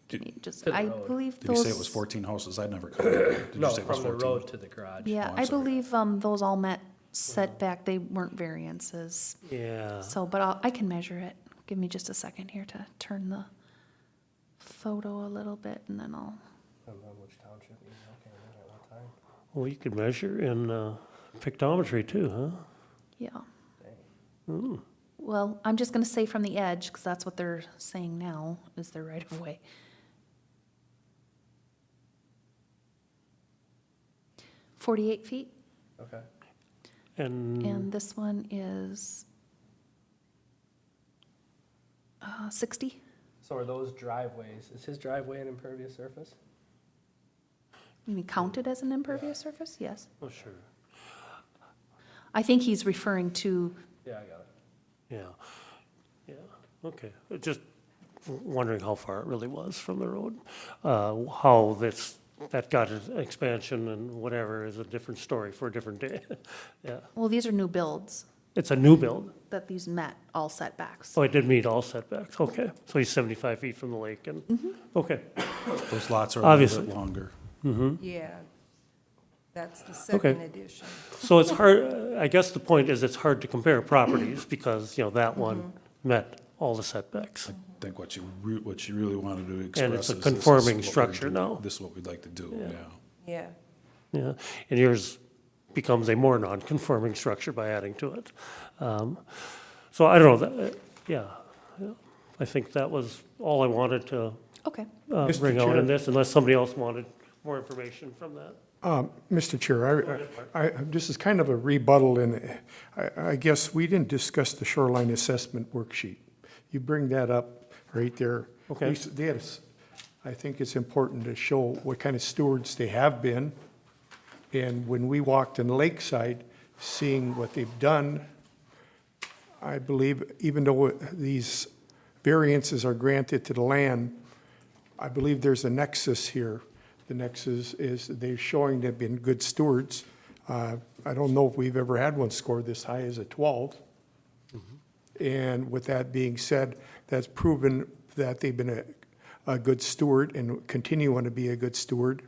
Did- Give me just, To the I road. believe Did you say it was those, 14 houses? I'd never counted it. Did No, you say it was from the 14? road to the garage. yeah, Oh, I'm I sorry. believe those all met setback. They weren't variances. Yeah. So, but I can measure it. Give me just a second here to turn the photo a little bit and then I'll, Depends on which township you're looking at what time. Well, you could measure in pictometry too, huh? yeah. Dang. Well, I'm just gonna say from the edge, because that's what they're saying now, is their right of way. 48 feet, Okay. And and this one is 60. So are those driveways, is his driveway an impervious surface? You mean counted as an impervious surface? Yes. oh, sure. I think he's referring to, Yeah, I got it. Yeah. Yeah. Okay. Just wondering how far it really was from the road. How that got an expansion and whatever is a different story for a different day. Yeah. well, these are new builds It's a new build. that these met all setbacks. Oh, it did meet all setbacks. Okay. So he's 75 feet from the lake and, okay. Those lots are a little Obviously. bit longer. Yeah, that's the second edition. So it's hard, I guess the point is it's hard to compare properties because, that one met all the setbacks. I think what you really wanted to express And is it's a this is conforming what we're structure doing. now. This is what we'd like to do, Yeah. yeah. Yeah. Yeah, and yours becomes a more non-conforming structure by adding to it. So I don't know, yeah, I think that was all I wanted to Okay. Mr. bring out Chair. in this, unless somebody else wanted more information from that. Mr. Chair, this is kind of a rebuttal, and I guess we didn't discuss the shoreline assessment worksheet. You bring that up right there. Okay. I think it's important to show what kind of stewards they have been. And when we walked in Lakeside, seeing what they've done, I believe even though these variances are granted to the land, I believe there's a nexus here. The nexus is they're showing they've been good stewards. I don't know if we've ever had one score this high as a 12. And with that being said, that's proven that they've been a good steward and continue to be a good steward.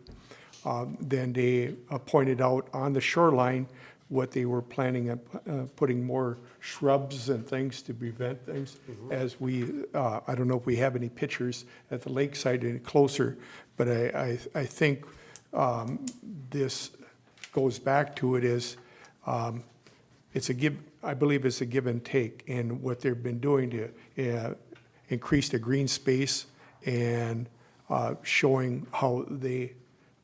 Then they pointed out on the shoreline what they were planning on putting more shrubs and things to prevent things. As we, I don't know if we have any pictures at the lakeside any closer, but I think this goes back to it is, it's a give, I believe it's a give and take, and what they've been doing to increase the green space and showing how they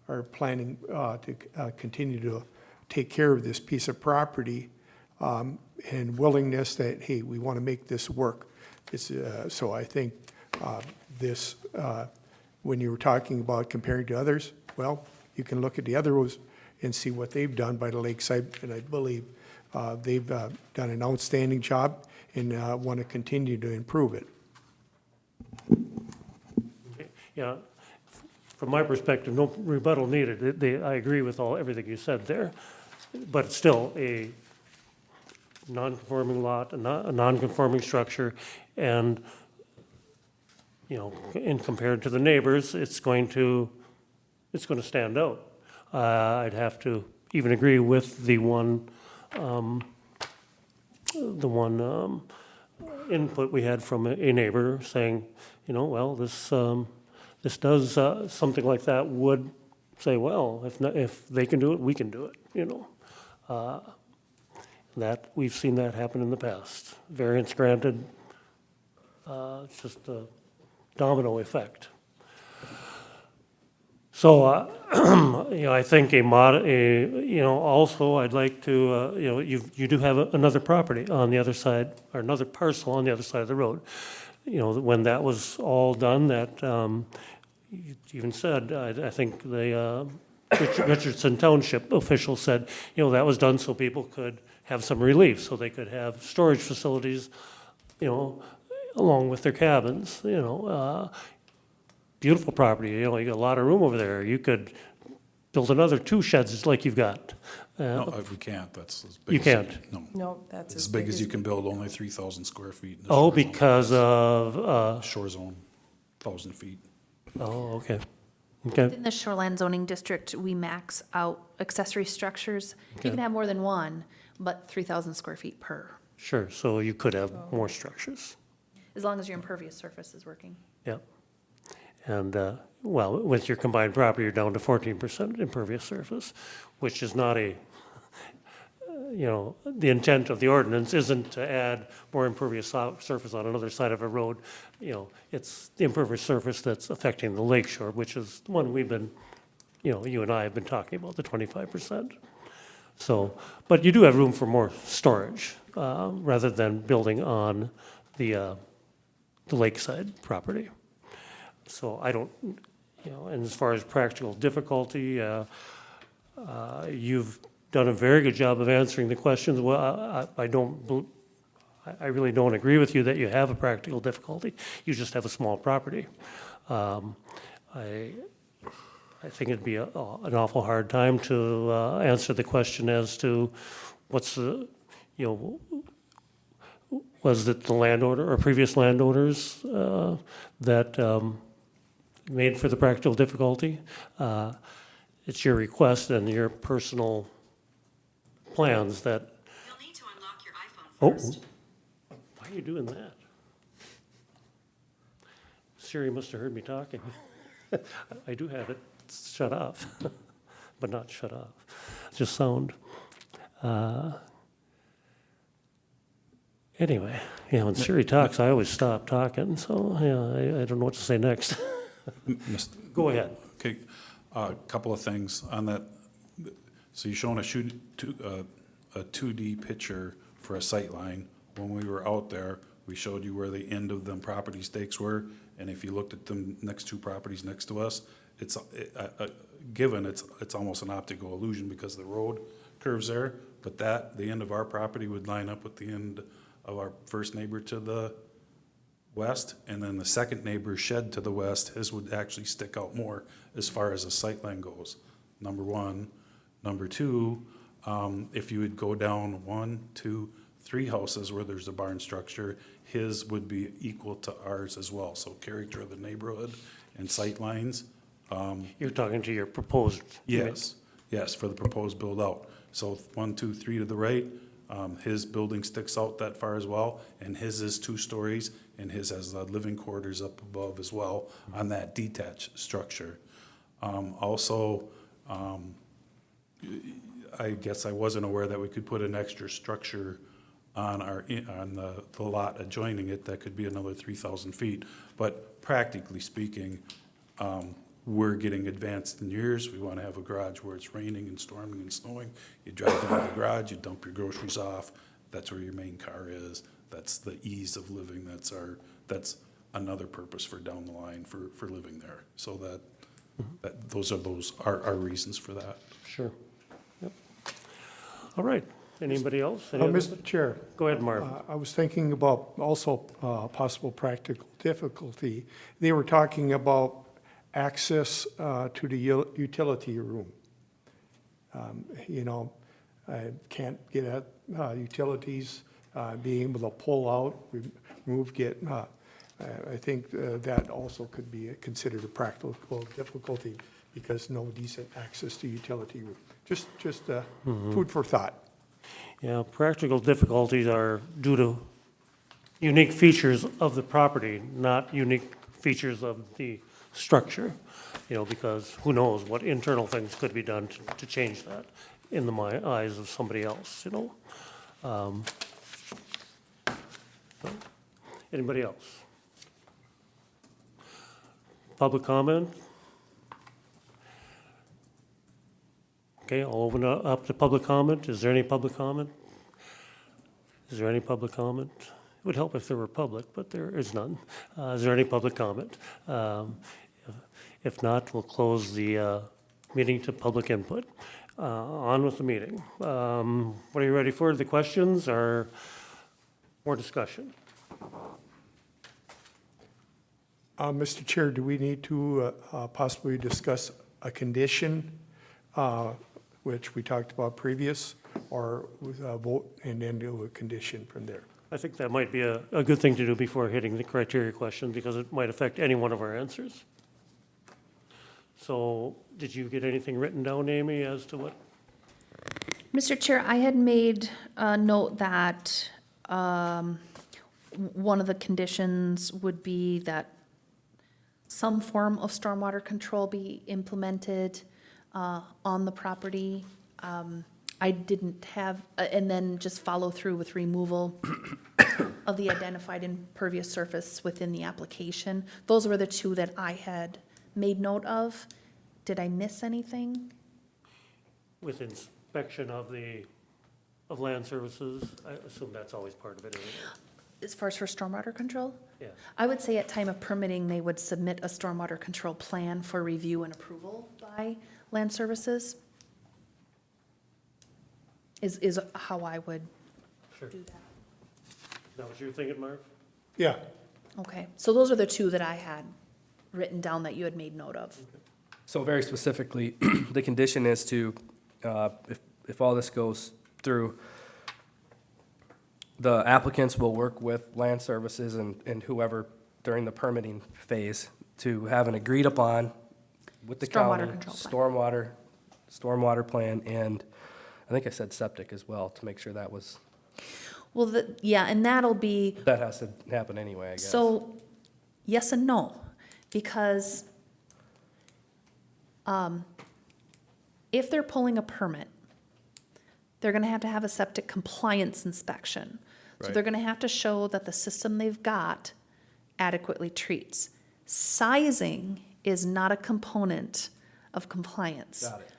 are planning to continue to take care of this piece of property, and willingness that, hey, we want to make this work. It's, so I think this, when you were talking about comparing to others, well, you can look at the others and see what they've done by the lakeside, and I believe they've done an outstanding job and want to continue to improve it. Yeah, from my perspective, no rebuttal needed. I agree with everything you said there, but it's still a non-conforming lot, a non-conforming structure, and, you know, and compared to the neighbors, it's going to stand out. I'd have to even agree with the one input we had from a neighbor saying, you know, well, this does, something like that would say, well, if they can do it, we can do it, you know. That, we've seen that happen in the past. Variance granted, it's just a domino effect. So, you know, I think you know, also I'd like to, you know, you do have another property on the other side, or another parcel on the other side of the road. You know, when that was all done, that, you even said, I think the Richardson Township official said, you know, that was done so people could have some relief, so they could have storage facilities, you know, along with their cabins, you know. Beautiful property, you know, you got a lot of room over there. You could build another 2 sheds like you've got. No, we can't, that's as big You as. can't? No. No, that's As big as you can build, only 3,000 square feet. in the Oh, shore zone. because of, Shore zone, 1,000 feet. oh, okay. Okay, In the shoreline zoning district, we max out accessory structures. You can have more than one, but 3,000 square feet per, sure, so you could have more structures, as long as your impervious surface is working. yeah. And, well, with your combined property, you're down to 14% impervious surface, which is not a, you know, the intent of the ordinance isn't to add more impervious surface on another side of a road. You know, it's the impervious surface that's affecting the lake shore, which is the one we've been, you know, you and I have been talking about, the 25%. So, but you do have room for more storage, rather than building on the lakeside property. So I don't, you know, and as far as practical difficulty, you've done a very good job of answering the questions. Well, I really don't agree with you that you have a practical difficulty. You just have a small property. I think it'd be an awful hard time to answer the question as to what's the, you know, was it the landowner or previous landowners that made for the practical difficulty? It's your request and your personal plans that. You'll need to unlock your iPhone first. Why are you doing that? Siri must have heard me talking. I do have it shut off, but not shut off, just sound. Anyway, yeah, when Siri talks, I always stop talking, so, yeah, I don't know what to say next. Go ahead. Okay, a couple of things on that. So you're showing a 2D picture for a sight line. When we were out there, we showed you where the end of them property stakes were, and if you looked at them next two properties next to us, it's almost an optical illusion because the road curves there, but the end of our property would line up with the end of our first neighbor to the west, and then the second neighbor's shed to the west, his would actually stick out more as far as the sight line goes, number one. Number two, if you would go down 1, 2, 3 houses where there's a barn structure, his would be equal to ours as well. So character of the neighborhood and sight lines. You're talking to your proposed. Yes, for the proposed build out. So 1, 2, 3 to the right, his building sticks out that far as well, and his is 2 stories, and his has living quarters up above as well on that detached structure. Also, I guess I wasn't aware that we could put an extra structure on the lot adjoining it that could be another 3,000 feet. But practically speaking, we're getting advanced in years. We want to have a garage where it's raining and storming and snowing. You drive into the garage, you dump your groceries off. That's where your main car is. That's the ease of living. That's another purpose for down the line for living there. So those are our reasons for that. Sure. Yep. All right. Anybody else? Any other- Mr. Chair, Go ahead, Marv. I was thinking about also possible practical difficulty. They were talking about access to the utility room. I can't get at utilities, being able to pull out, remove, I think that also could be considered a practical difficulty because no decent access to utility room. Just food for thought. Yeah, practical difficulties are due to unique features of the property, not unique features of the structure, because who knows what internal things could be done to change that in the eyes of somebody else, Anybody else? Public comment? Okay, I'll open it up to public comment. Is there any public comment? Is there any public comment? It would help if there were public, but there is none. Is there any public comment? If not, we'll close the meeting to public input. On with the meeting. What are you ready for? The questions or more discussion? Mr. Chair, do we need to possibly discuss a condition, which we talked about previous, or vote and then do a condition from there? I think that might be a good thing to do before hitting the criteria question because it might affect any one of our answers. So did you get anything written down, Amy, as to what? Mr. Chair, I had made a note that one of the conditions would be that some form of stormwater control be implemented on the property. I didn't have, and then just follow through with removal of the identified impervious surface within the application. Those were the two that I had made note of. Did I miss anything? With inspection of land services, I assume that's always part of it, isn't it? As far as for stormwater control? Yeah. I would say at time of permitting, they would submit a stormwater control plan for review and approval by land services. Is how I would Sure. do that. Is that what you're thinking, Marv? Yeah. Okay, so those are the two that I had written down that you had made note of. So very specifically, the condition is to, if all this goes through, the applicants will work with land services and whoever during the permitting phase to have an agreed upon with the Stormwater county. control plan. Stormwater plan, and I think I said septic as well, to make sure that was, Well, yeah, and that'll be, that has to happen anyway, I guess. so, yes and no. because if they're pulling a permit, they're gonna have to have a septic compliance inspection. So Right. they're gonna have to show that the system they've got adequately treats. Sizing is not a component of compliance. Got it.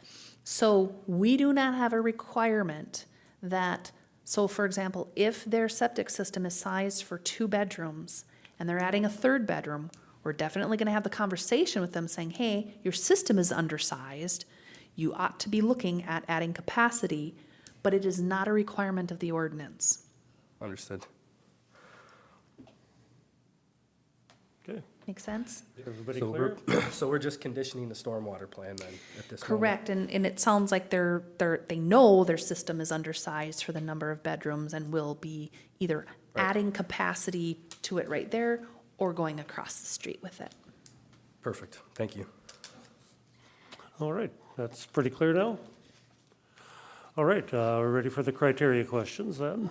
So we do not have a requirement that, so for example, if their septic system is sized for 2 bedrooms and they're adding a 3rd bedroom, we're definitely gonna have the conversation with them saying, hey, your system is undersized. You ought to be looking at adding capacity, but it is not a requirement of the ordinance. Understood. Okay, Make sense? everybody So clear? So we're just conditioning the stormwater plan then at this moment? Correct, and it sounds like they know their system is undersized for the number of bedrooms and will be either adding capacity to it right there or going across the street with it. Perfect, thank you. All right, that's pretty clear now. All right, we're ready for the criteria questions then.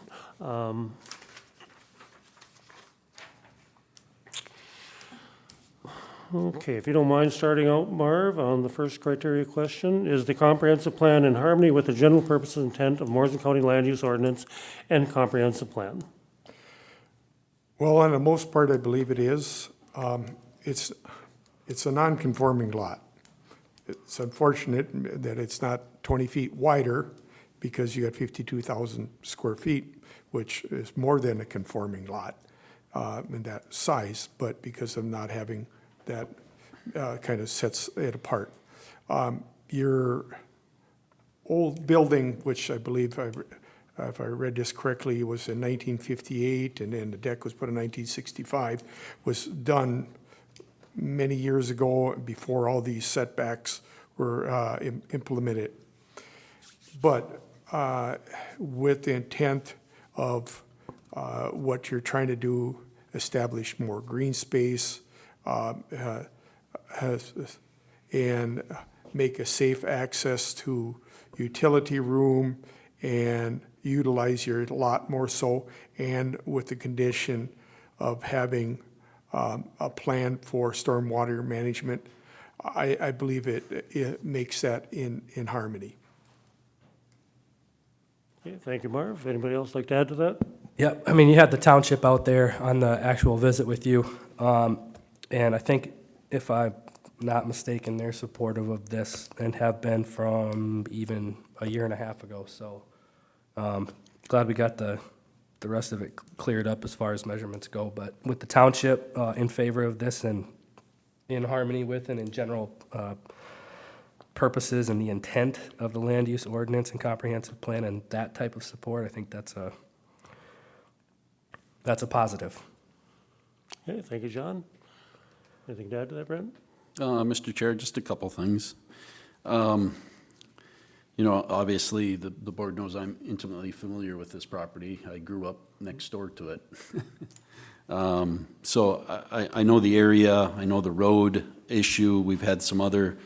Okay, if you don't mind starting out, Marv, on the first criteria question, is the comprehensive plan in harmony with the general purpose and intent of Morrison County Land Use Ordinance and Comprehensive Plan? Well, on the most part, I believe it is. It's a non-conforming lot. It's unfortunate that it's not 20 feet wider because you got 52,000 square feet, which is more than a conforming lot in that size, but because of not having that kind of sets it apart. Your old building, which I believe, if I read this correctly, was in 1958, and then the deck was put in 1965, was done many years ago before all these setbacks were implemented. But with the intent of what you're trying to do, establish more green space, and make a safe access to utility room and utilize your lot more so, and with the condition of having a plan for stormwater management, I believe it makes that in harmony. Okay, thank you, Marv. Anybody else like to add to that? Yep, I mean, you had the township out there on the actual visit with you. And I think, if I'm not mistaken, they're supportive of this and have been from even a year and a half ago. So glad we got the rest of it cleared up as far as measurements go. But with the township in favor of this and in harmony with and in general purposes and the intent of the land use ordinance and comprehensive plan and that type of support, I think that's a positive. Okay, thank you, John. Anything to add to that, Brent? Mr. Chair, just a couple things. You know, obviously, the board knows I'm intimately familiar with this property. I grew up next door to it. So I know the area, I know the road issue. We've had some other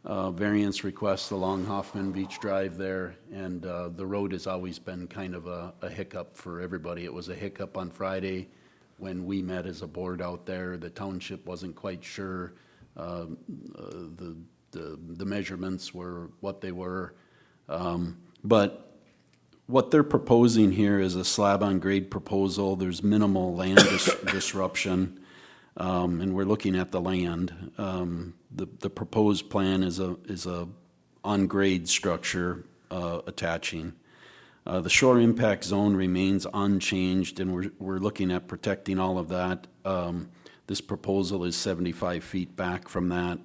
variance requests along Hoffman Beach Drive there, and the road has always been kind of a hiccup for everybody. It was a hiccup on Friday when we met as a board out there. The township wasn't quite sure the measurements were what they were. But what they're proposing here is a slab-on-grade proposal. There's minimal land disruption, and we're looking at the land. The proposed plan is a on-grade structure attaching. The shore impact zone remains unchanged, and we're looking at protecting all of that. This proposal is 75 feet back from that.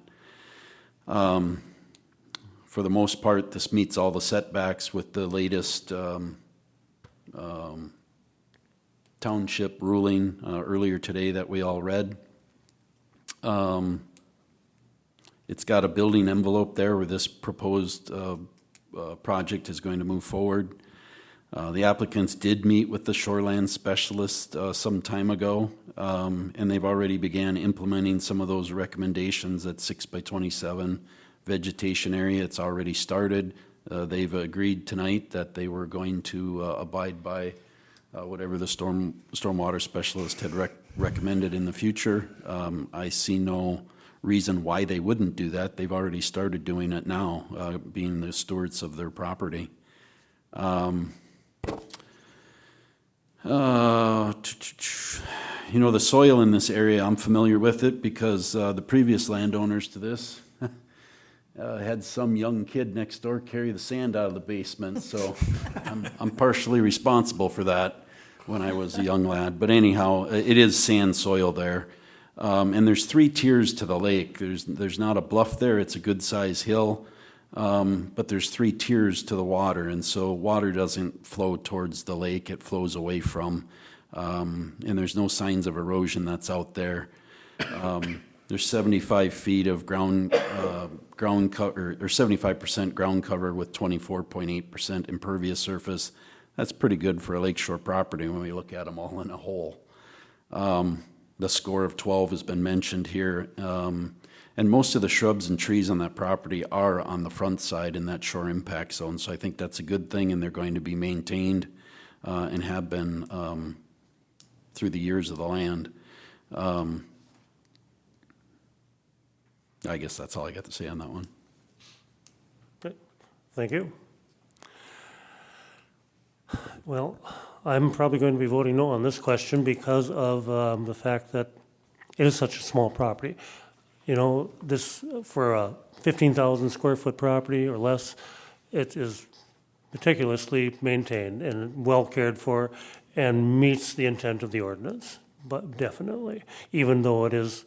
For the most part, this meets all the setbacks with the latest township ruling earlier today that we all read. It's got a building envelope there where this proposed project is going to move forward. The applicants did meet with the shoreland specialist some time ago, and they've already began implementing some of those recommendations at 6x27 vegetation area. It's already started. They've agreed tonight that they were going to abide by whatever the stormwater specialist had recommend it in the future. I see no reason why they wouldn't do that. They've already started doing it now, being the stewards of their property. You know, the soil in this area, I'm familiar with it because the previous landowners to this had some young kid next door carry the sand out of the basement, so I'm partially responsible for that when I was a young lad. But anyhow, it is sand soil there. And there's 3 tiers to the lake. There's not a bluff there, it's a good size hill, but there's 3 tiers to the water, and so water doesn't flow towards the lake, it flows away from, and there's no signs of erosion that's out there. There's 75 feet of ground cover, or 75% ground cover with 24.8% impervious surface. That's pretty good for a lakeshore property when we look at them all in a whole. The score of 12 has been mentioned here, and most of the shrubs and trees on that property are on the front side in that shore impact zone, so I think that's a good thing, and they're going to be maintained and have been through the years of the land. I guess that's all I got to say on that one. Okay, thank you. Well, I'm probably going to be voting no on this question because of the fact that it is such a small property. You know, this, for a 15,000 square foot property or less, it is meticulously maintained and well cared for and meets the intent of the ordinance, but definitely, even though it is,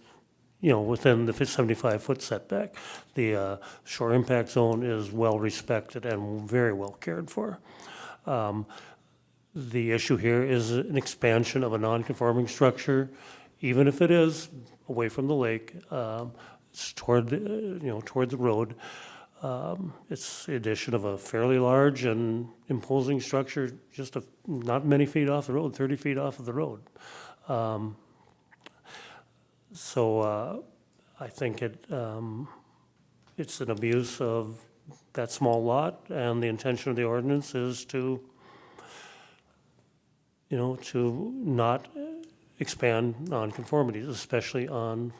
you know, within the 75-foot setback. The shore impact zone is well respected and very well cared for. The issue here is an expansion of a non-conforming structure, even if it is away from the lake, it's toward, toward the road. It's the addition of a fairly large and imposing structure, just not many feet off the road, 30 feet off of the road. So I think it's an abuse of that small lot, and the intention of the ordinance is to, to not expand nonconformities, especially on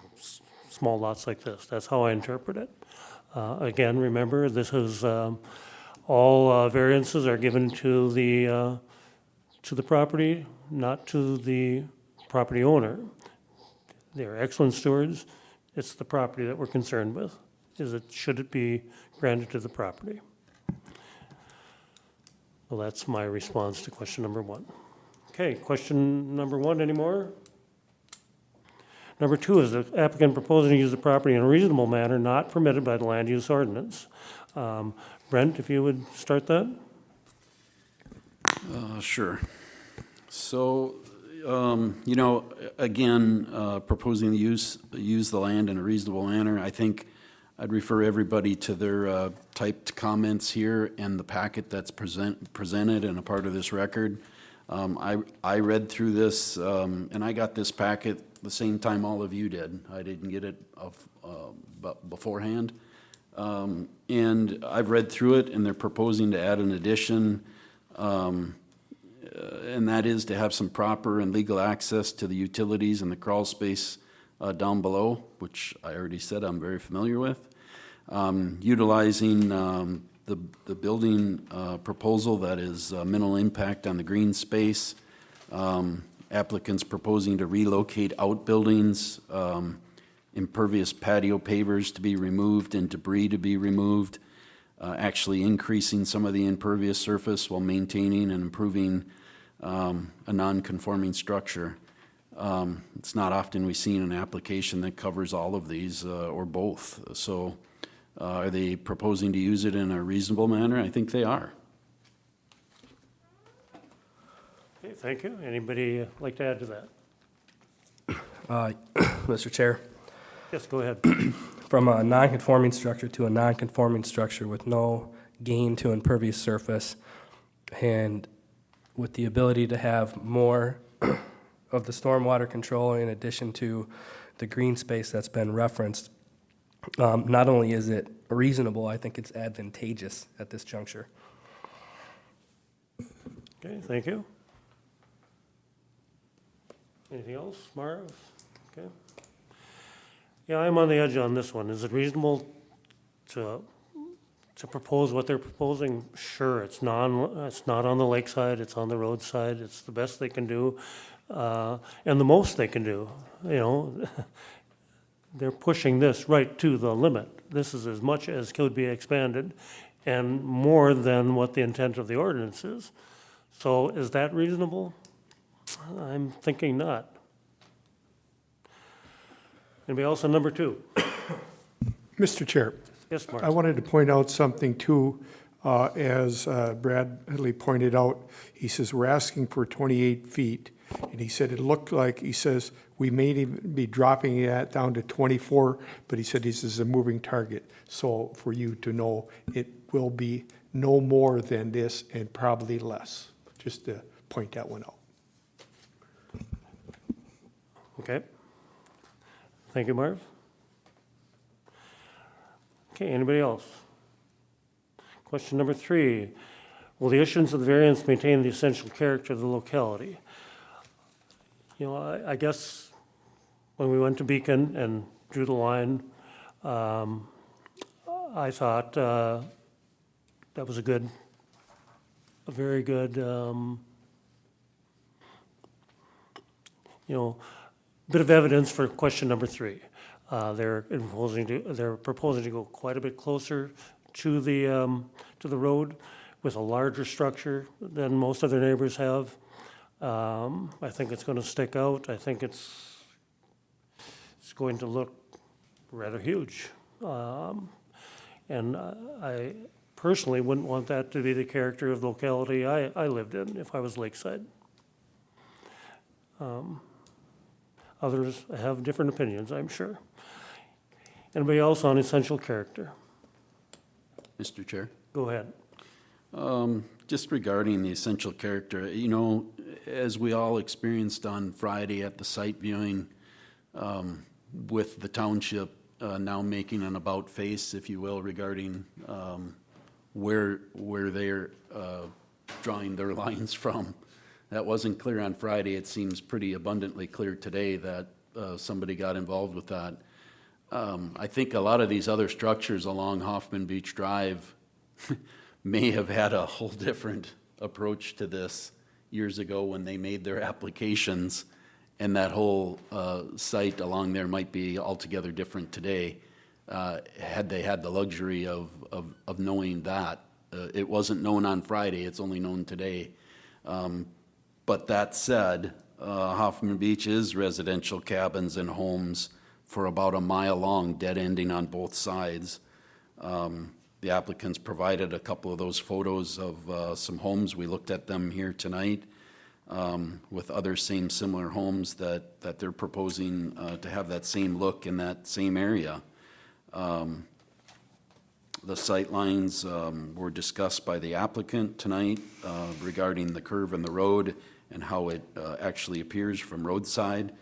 small lots like this. That's how I interpret it. Again, remember, this is all variances are given to the property, not to the property owner. They're excellent stewards. It's the property that we're concerned with. Should it be granted to the property? Well, that's my response to question number 1. Okay, question number 1, any more? Number 2, is the applicant proposing to use the property in a reasonable manner not permitted by the land use ordinance? Brent, if you would start that? Sure. So, again, proposing to use the land in a reasonable manner, I think I'd refer everybody to their typed comments here and the packet that's presented and a part of this record. I read through this, and I got this packet the same time all of you did. I didn't get it beforehand. And I've read through it, and they're proposing to add an addition, and that is to have some proper and legal access to the utilities and the crawl space down below, which I already said I'm very familiar with. Utilizing the building proposal that is minimal impact on the green space. Applicants proposing to relocate outbuildings, impervious patio pavers to be removed and debris to be removed, actually increasing some of the impervious surface while maintaining and improving a non-conforming structure. It's not often we see an application that covers all of these or both. So are they proposing to use it in a reasonable manner? I think they are. Okay, thank you. Anybody like to add to that? Mr. Chair, Yes, go ahead. from a non-conforming structure to a non-conforming structure with no gain to impervious surface, and with the ability to have more of the stormwater control in addition to the green space that's been referenced, not only is it reasonable, I think it's advantageous at this juncture. Okay, thank you. Anything else, Marv? Okay. Yeah, I'm on the edge on this one. Is it reasonable to propose what they're proposing? Sure, it's not on the lakeside, it's on the roadside, it's the best they can do, and the most they can do, you know. They're pushing this right to the limit. This is as much as could be expanded and more than what the intent of the ordinance is. So is that reasonable? I'm thinking not. Anybody else on number 2? Mr. Chair, Yes, Mark? I wanted to point out something too. As Brad Headley pointed out, he says, we're asking for 28 feet. And he said, it looked like, he says, we may even be dropping that down to 24, but he said this is a moving target. So for you to know, it will be no more than this and probably less, just to point that one out. Okay. Thank you, Marv. Okay, anybody else? Question number 3. Will the issuance of the variance maintain the essential character of the locality? You know, I guess when we went to Beacon and drew the line, I thought that was a very good, you know, bit of evidence for question number 3. They're proposing to go quite a bit closer to the road with a larger structure than most other neighbors have. I think it's going to stick out. I think it's going to look rather huge. And I personally wouldn't want that to be the character of the locality I lived in if I was lakeside. Others have different opinions, I'm sure. Anybody else on essential character? Mr. Chair? Go ahead. Just regarding the essential character, you know, as we all experienced on Friday at the site viewing, with the township now making an about face, if you will, regarding where they're drawing their lines from. That wasn't clear on Friday. It seems pretty abundantly clear today that somebody got involved with that. I think a lot of these other structures along Hoffman Beach Drive may have had a whole different approach to this years ago when they made their applications, and that whole site along there might be altogether different today had they had the luxury of knowing that. It wasn't known on Friday, it's only known today. But that said, Hoffman Beach is residential cabins and homes for about a mile long, dead ending on both sides. The applicants provided a couple of those photos of some homes. We looked at them here tonight with other similar homes that they're proposing to have that same look in that same area. The sight lines were discussed by the applicant tonight regarding the curve in the road and how it actually appears from roadside.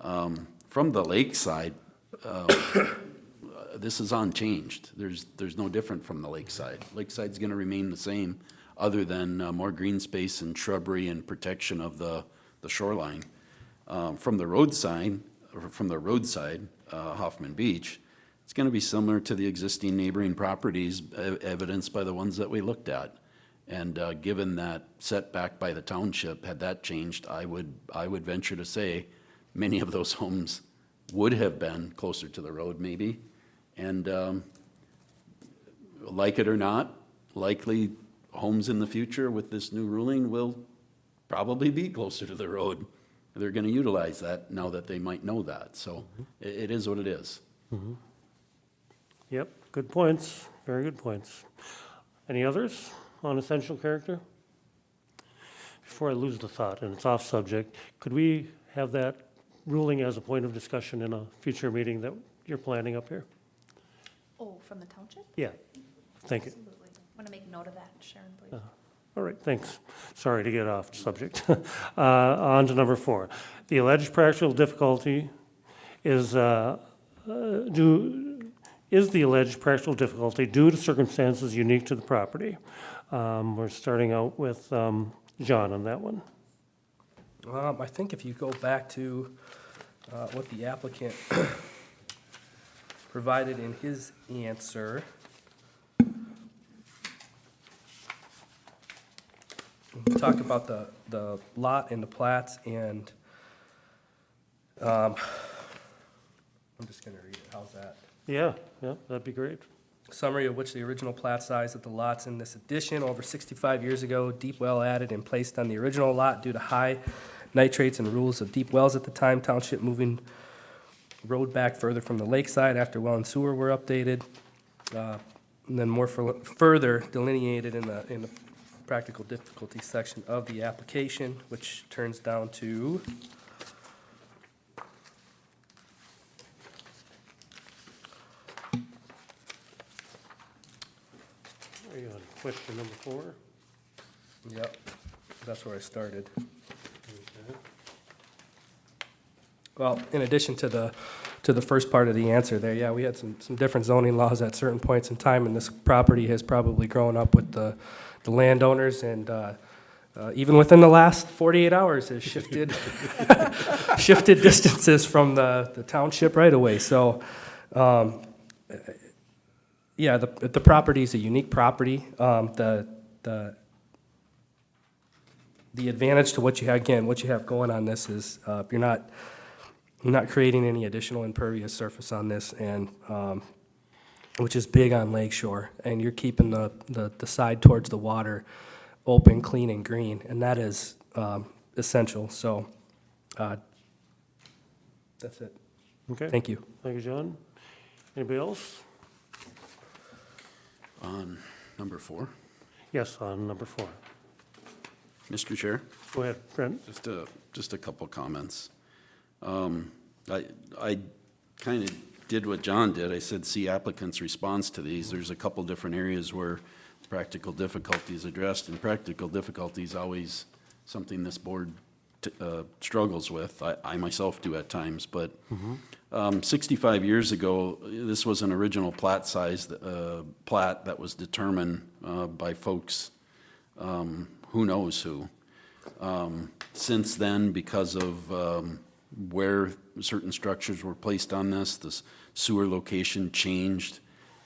From the lakeside, this is unchanged. There's no different from the lakeside. Lakeside's going to remain the same, other than more green space and shrubbery and protection of the shoreline. From the roadside, Hoffman Beach, it's going to be similar to the existing neighboring properties, evidenced by the ones that we looked at. And given that setback by the township, had that changed, I would venture to say many of those homes would have been closer to the road, maybe. And like it or not, likely homes in the future with this new ruling will probably be closer to the road. They're going to utilize that now that they might know that. So it is what it is. Mm-hmm. Yep, good points, very good points. Any others on essential character? Before I lose the thought, and it's off subject, could we have that ruling as a point of discussion in a future meeting that you're planning up here? Oh, from the township? Yeah, thank you. Absolutely. Want to make note of that, Sharon, please. All right, thanks. Sorry to get off subject. On to number 4. The alleged practical difficulty is the alleged practical difficulty due to circumstances unique to the property? We're starting out with John on that one. I think if you go back to what the applicant provided in his answer, we talk about the lot and the plats, and I'm just gonna read it, how's that? Yeah, that'd be great. Summary of which the original plat size of the lots in this addition over 65 years ago, deep well added and placed on the original lot due to high nitrates and rules of deep wells at the time. Township moving road back further from the lakeside after well and sewer were updated. And then more further delineated in the practical difficulty section of the application, which turns down to Are you on question number 4? Yep, that's where I started. Well, in addition to the first part of the answer there, yeah, we had some different zoning laws at certain points in time, and this property has probably grown up with the landowners, and even within the last 48 hours has shifted shifted distances from the township right away. So, yeah, the property is a unique property. The advantage to what you have, again, what you have going on this is you're not creating any additional impervious surface on this, and which is big on Lake Shore, and you're keeping the side towards the water open, clean, and green, and that is essential. So that's it. Okay. Thank you. Thank you, John. Anybody else? On number 4, Yes, on number 4. Mr. Chair, Go ahead, Brent. just a couple comments. I kind of did what John did. I said, see applicant's response to these. There's a couple different areas where practical difficulty is addressed, and practical difficulty is always something this board struggles with. I myself do at times, but 65 years ago, this was an original plat size, plat that was determined by folks, who knows who. Since then, because of where certain structures were placed on this, the sewer location changed.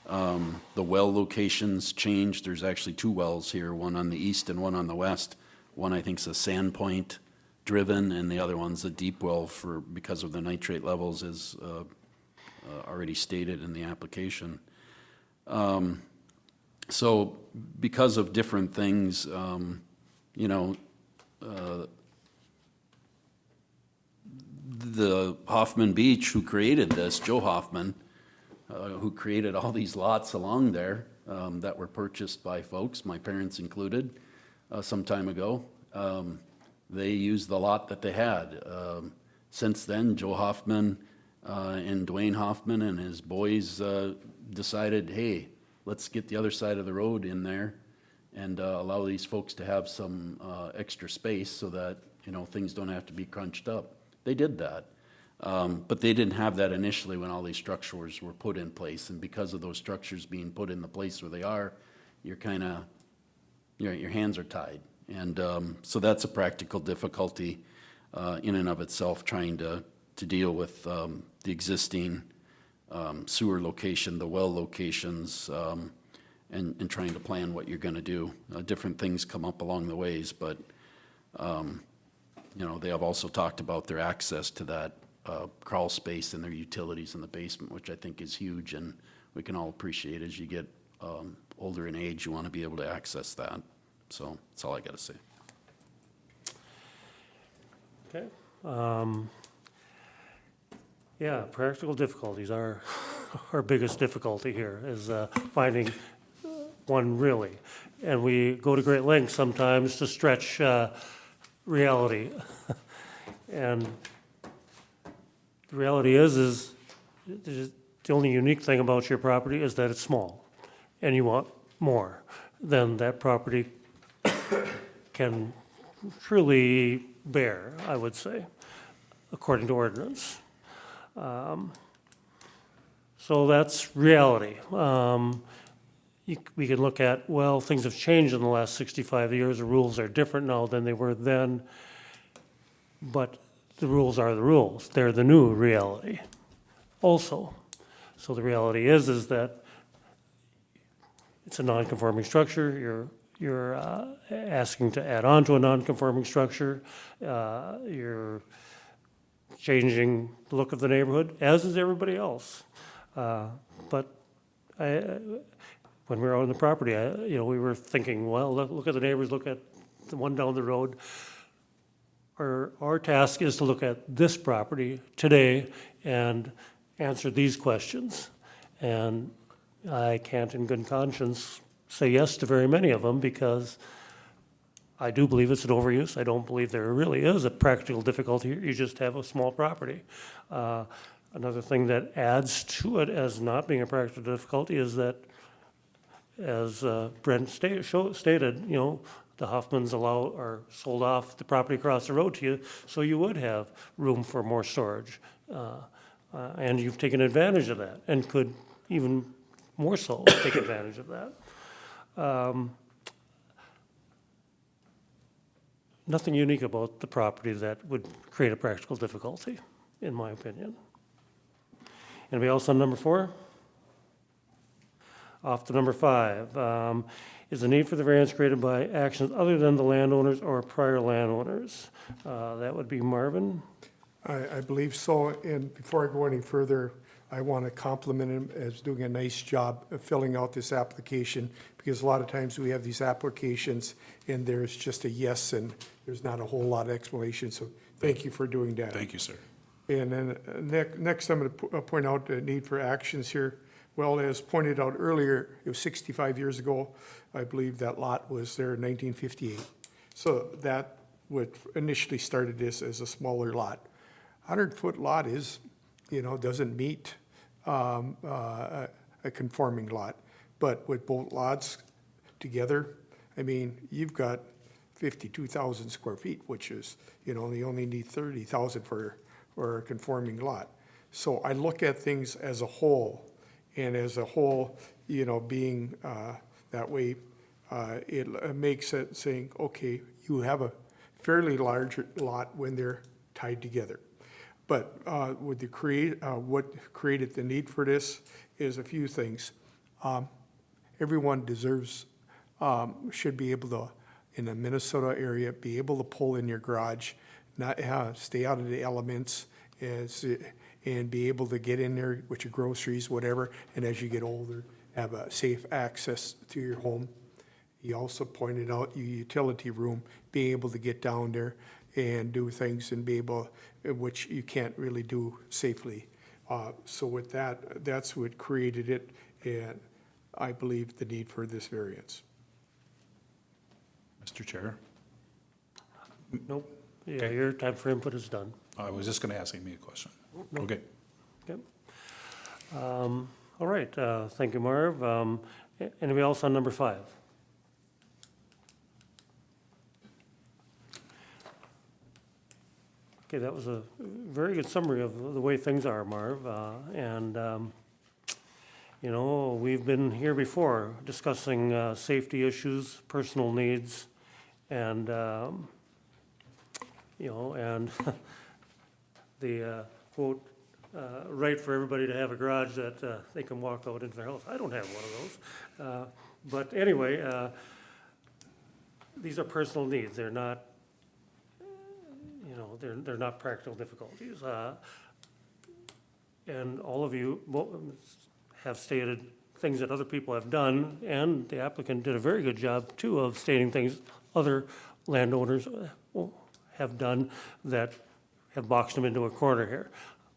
The well locations changed. There's actually 2 wells here, one on the east and one on the west. One I think is a sand point driven, and the other one's a deep well because of the nitrate levels, as already stated in the application. So because of different things, the Hoffman Beach, who created this, Joe Hoffman, who created all these lots along there that were purchased by folks, my parents included, some time ago. They used the lot that they had. Since then, Joe Hoffman and Dwayne Hoffman and his boys decided, hey, let's get the other side of the road in there and allow these folks to have some extra space so that, things don't have to be crunched up. They did that. But they didn't have that initially when all these structures were put in place. And because of those structures being put in the place where they are, you're kind of, your hands are tied. And so that's a practical difficulty in and of itself, trying to deal with the existing sewer location, the well locations, and trying to plan what you're going to do. Different things come up along the ways, but they have also talked about their access to that crawl space and their utilities in the basement, which I think is huge, and we can all appreciate as you get older in age, you want to be able to access that. So that's all I got to say. Okay. Yeah, practical difficulties are our biggest difficulty here, is finding one really. And we go to great lengths sometimes to stretch reality. And the reality is the only unique thing about your property is that it's small, and you want more than that property can truly bear, I would say, according to ordinance. So that's reality. We can look at, well, things have changed in the last 65 years. The rules are different now than they were then. but the rules are the rules. They're the new reality also. So the reality is that it's a non-conforming structure. You're asking to add on to a non-conforming structure. You're changing the look of the neighborhood, as is everybody else. But when we were out on the property, we were thinking, well, look at the neighbors, look at the one down the road. Our task is to look at this property today and answer these questions. And I can't in good conscience say yes to very many of them because I do believe it's an overuse. I don't believe there really is a practical difficulty. You just have a small property. Another thing that adds to it as not being a practical difficulty is that, as Brent stated, the Hoffmans sold off the property across the road to you, so you would have room for more storage. And you've taken advantage of that and could even more so take advantage of that. Nothing unique about the property that would create a practical difficulty, in my opinion. Anybody else on number 4? Off to number 5. Is the need for the variance created by actions other than the landowners or prior landowners? That would be Marvin. I believe so, and before I go any further, I want to compliment him as doing a nice job of filling out this application, because a lot of times we have these applications and there's just a yes and there's not a whole lot of explanation, so thank you for doing that. Thank you, sir. And then next, I'm going to point out the need for actions here. Well, as pointed out earlier, it was 65 years ago. I believe that lot was there in 1958. So that would initially started this as a smaller lot. 100-foot lot is, doesn't meet a conforming lot. But with both lots together, you've got 52,000 square feet, which is, you only need 30,000 for a conforming lot. So I look at things as a whole, and as a whole, being that way, it makes it saying, okay, you have a fairly large lot when they're tied together. But what created the need for this is a few things. Everyone should be able to, in the Minnesota area, be able to pull in your garage, not stay out of the elements, and be able to get in there with your groceries, whatever, and as you get older, have a safe access to your home. He also pointed out your utility room, being able to get down there and do things and be able, which you can't really do safely. So with that, that's what created it, and I believe the need for this variance. Mr. Chair, Nope. Yeah, your time for input is done. I was just going to ask Amy a question. Okay. Okay. All right, thank you, Marv. Anybody else on number 5? Okay, that was a very good summary of the way things are, Marv. We've been here before discussing safety issues, personal needs, and, the quote, right for everybody to have a garage that they can walk out into their house. I don't have one of those. But anyway, these are personal needs. They're not, they're not practical difficulties. And all of you have stated things that other people have done, and the applicant did a very good job, too, of stating things other landowners have done that have boxed them into a corner here.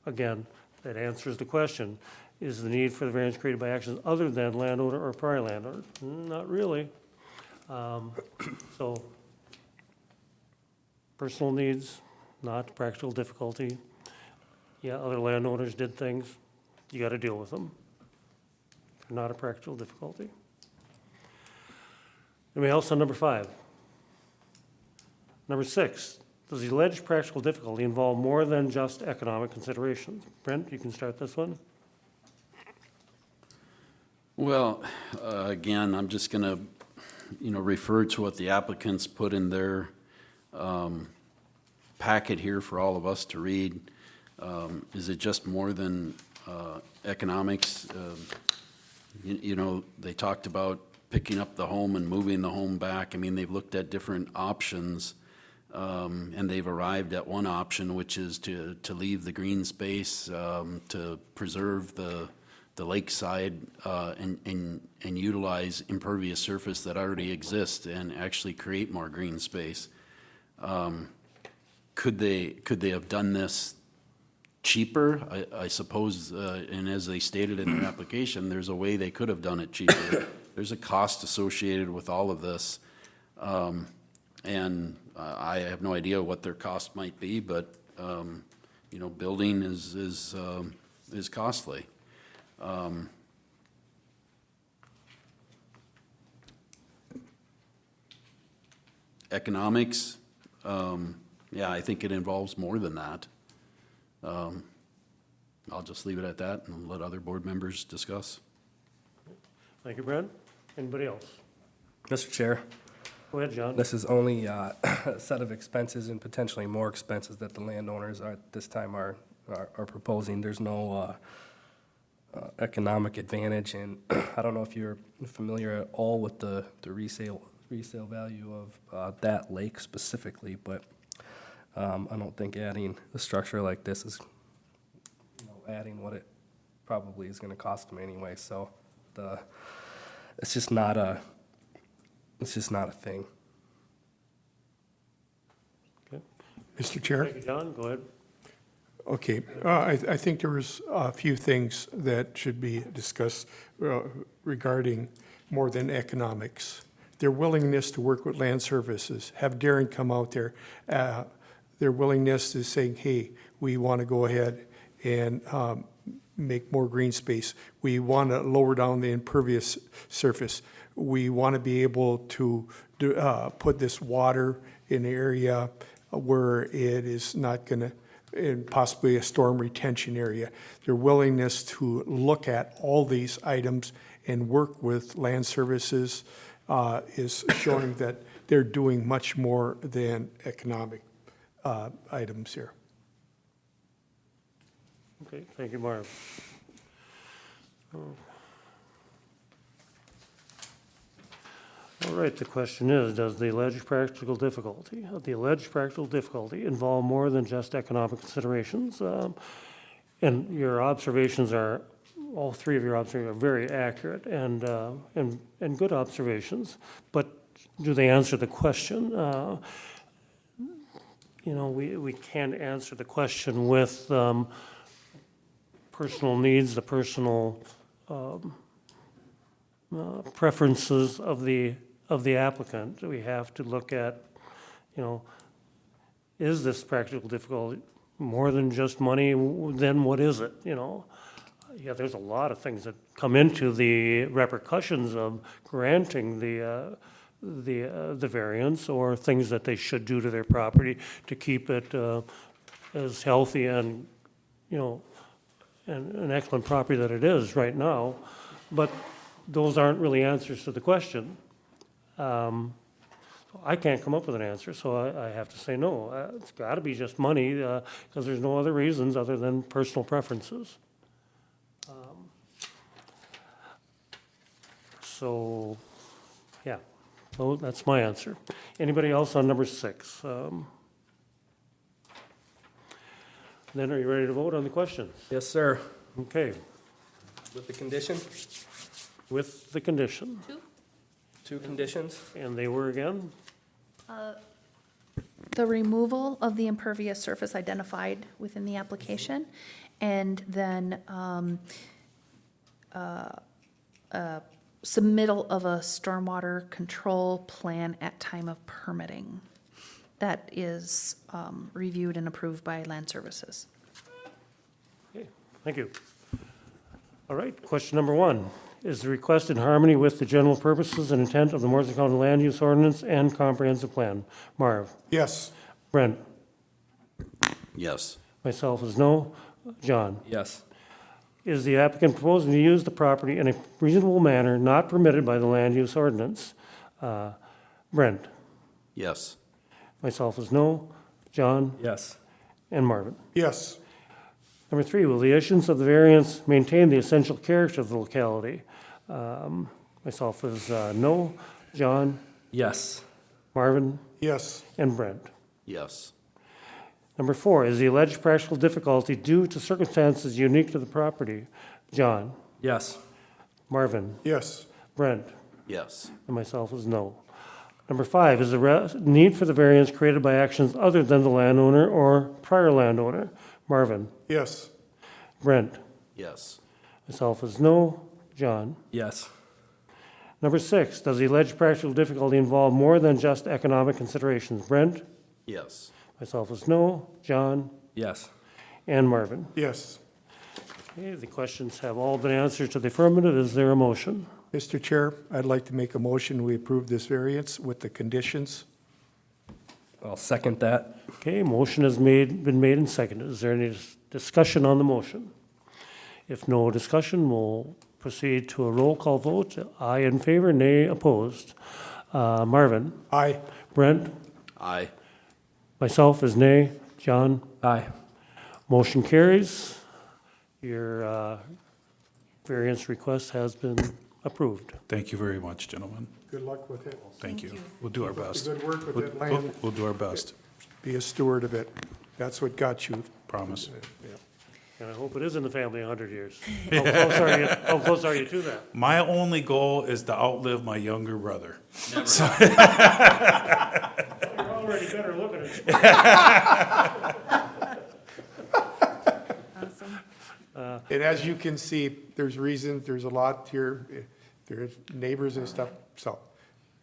Again, that answers the question. Is the need for the variance created by actions other than landowner or prior landowner? Not really. So, personal needs, not practical difficulty. Yeah, other landowners did things. You got to deal with them. They're not a practical difficulty. Anybody else on number 5? Number 6, does the alleged practical difficulty involve more than just economic considerations? Brent, you can start this one. Well, again, I'm just going to, refer to what the applicants put in their packet here for all of us to read. Is it just more than economics? You know, they talked about picking up the home and moving the home back. I mean, they've looked at different options, and they've arrived at one option, which is to leave the green space, to preserve the lakeside, and utilize impervious surface that already exists and actually create more green space. Could they have done this cheaper? I suppose, and as they stated in their application, there's a way they could have done it cheaper. There's a cost associated with all of this. And I have no idea what their cost might be, but, you know, building is costly. Economics, yeah, I think it involves more than that. I'll just leave it at that and let other board members discuss. Thank you, Brent. Anybody else? Mr. Chair, Go ahead, John. this is only a set of expenses and potentially more expenses that the landowners are, at this time are proposing. There's no economic advantage, and I don't know if you're familiar at all with the resale value of that lake specifically, but I don't think adding a structure like this is, you know, adding what it probably is gonna cost them anyway, so it's just not a thing. Okay. Mr. Chair? Thank you, John. Go ahead. Okay, I think there was a few things that should be discussed regarding more than economics. Their willingness to work with land services, have Darren come out there, their willingness to say, hey, we want to go ahead and make more green space. We want to lower down the impervious surface. We want to be able to put this water in an area where it is not going to, and possibly a storm retention area. Their willingness to look at all these items and work with land services is showing that they're doing much more than economic items here. Okay, thank you, Marv. All right, the question is, does the alleged practical difficulty involve more than just economic considerations? And your observations are, all three of your observations are very accurate and good observations, but do they answer the question? You know, we can't answer the question with personal needs, the personal preferences of the applicant. We have to look at, you know, is this practical difficulty more than just money? Then what is it, you know? Yeah, there's a lot of things that come into the repercussions of granting the variance, or things that they should do to their property to keep it as healthy and, you know, and an excellent property that it is right now. But those aren't really answers to the question. I can't come up with an answer, so I have to say no. It's got to be just money, because there's no other reasons other than personal preferences. So, yeah, so that's my answer. Anybody else on number 6? Then are you ready to vote on the questions? Yes, sir. Okay, With the condition? with the condition. Two conditions? And they were again? The removal of the impervious surface identified within the application, and then submittal of a stormwater control plan at time of permitting. That is reviewed and approved by land services. Okay, thank you. All right, question number 1. Is the request in harmony with the general purposes and intent of the Morrison County Land Use Ordinance and Comprehensive Plan? Marv? Yes. Brent? Yes. Myself is no. John? Yes. Is the applicant proposing to use the property in a reasonable manner not permitted by the Land Use Ordinance? Brent? Yes. Myself is no. John, Yes. and Marvin. Yes. Number 3, will the issuance of the variance maintain the essential character of the locality? Myself is no, John, Yes. Marvin, Yes. and Brent. Yes. Number 4, is the alleged practical difficulty due to circumstances unique to the property? John, Yes. Marvin, Yes. Brent, Yes. and myself is no. Number 5, is the need for the variance created by actions other than the landowner or prior landowner? Marvin, Yes. Brent, Yes. myself is no, John. Yes. Number 6, does the alleged practical difficulty involve more than just economic considerations? Brent, Yes. myself is no, John, Yes. and Marvin. Yes. Okay, the questions have all been answered to the affirmative. Is there a motion? Mr. Chair, I'd like to make a motion, we approve this variance with the conditions. I'll second that. Okay, motion has been made and seconded. Is there any discussion on the motion? If no discussion, we'll proceed to a roll call vote. Aye in favor, nay opposed. Marvin, Aye. Brent, Aye. myself is nay. John, Aye. motion carries. Your variance request has been approved. Thank you very much, gentlemen. Good luck with it. Thank you. We'll do our best. Good work with We'll- that land. We'll do our best, Be a steward of it. That's what got you. promise. And I hope it is in the family 100 years. How close are you to that? My only goal is to outlive my younger brother. You're already better looking at And as you can see, there's reasons, there's a lot here, there's neighbors and stuff, so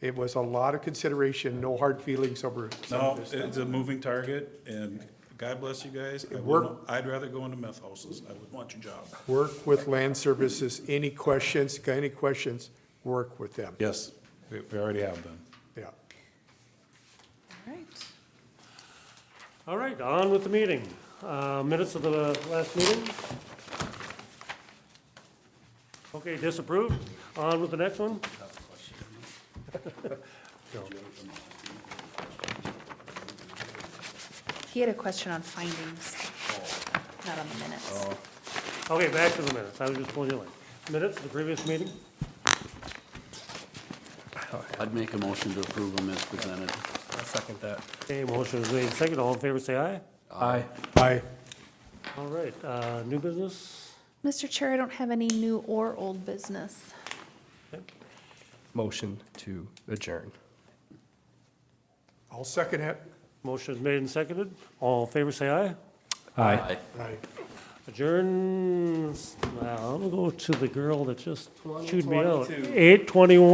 it was a lot of consideration, no hard feelings over some No, of this stuff. it's a moving target, and God bless you guys. I'd rather go into meth houses. I would want your job. Work with land services, any questions, work with them, Yes, we already have been. yeah. All right. All right, on with the meeting. Minutes of the last meeting? Okay, disapproved. On with the next one. He had a question on findings, not on the minutes. Okay, back to the minutes. I was just pulling you in. Minutes of the previous meeting? I'd make a motion to approve them as presented. I'll second that. Okay, motion is made second. All in favor, say aye. Aye. Aye. All right, new business? Mr. Chair, I don't have any new or old business. Motion to adjourn. I'll second it. Motion is made and seconded. All in favor, say aye. Aye. Aye. Adjourn, well, I'm gonna go to the girl that just chewed me out. 2022. 8:21.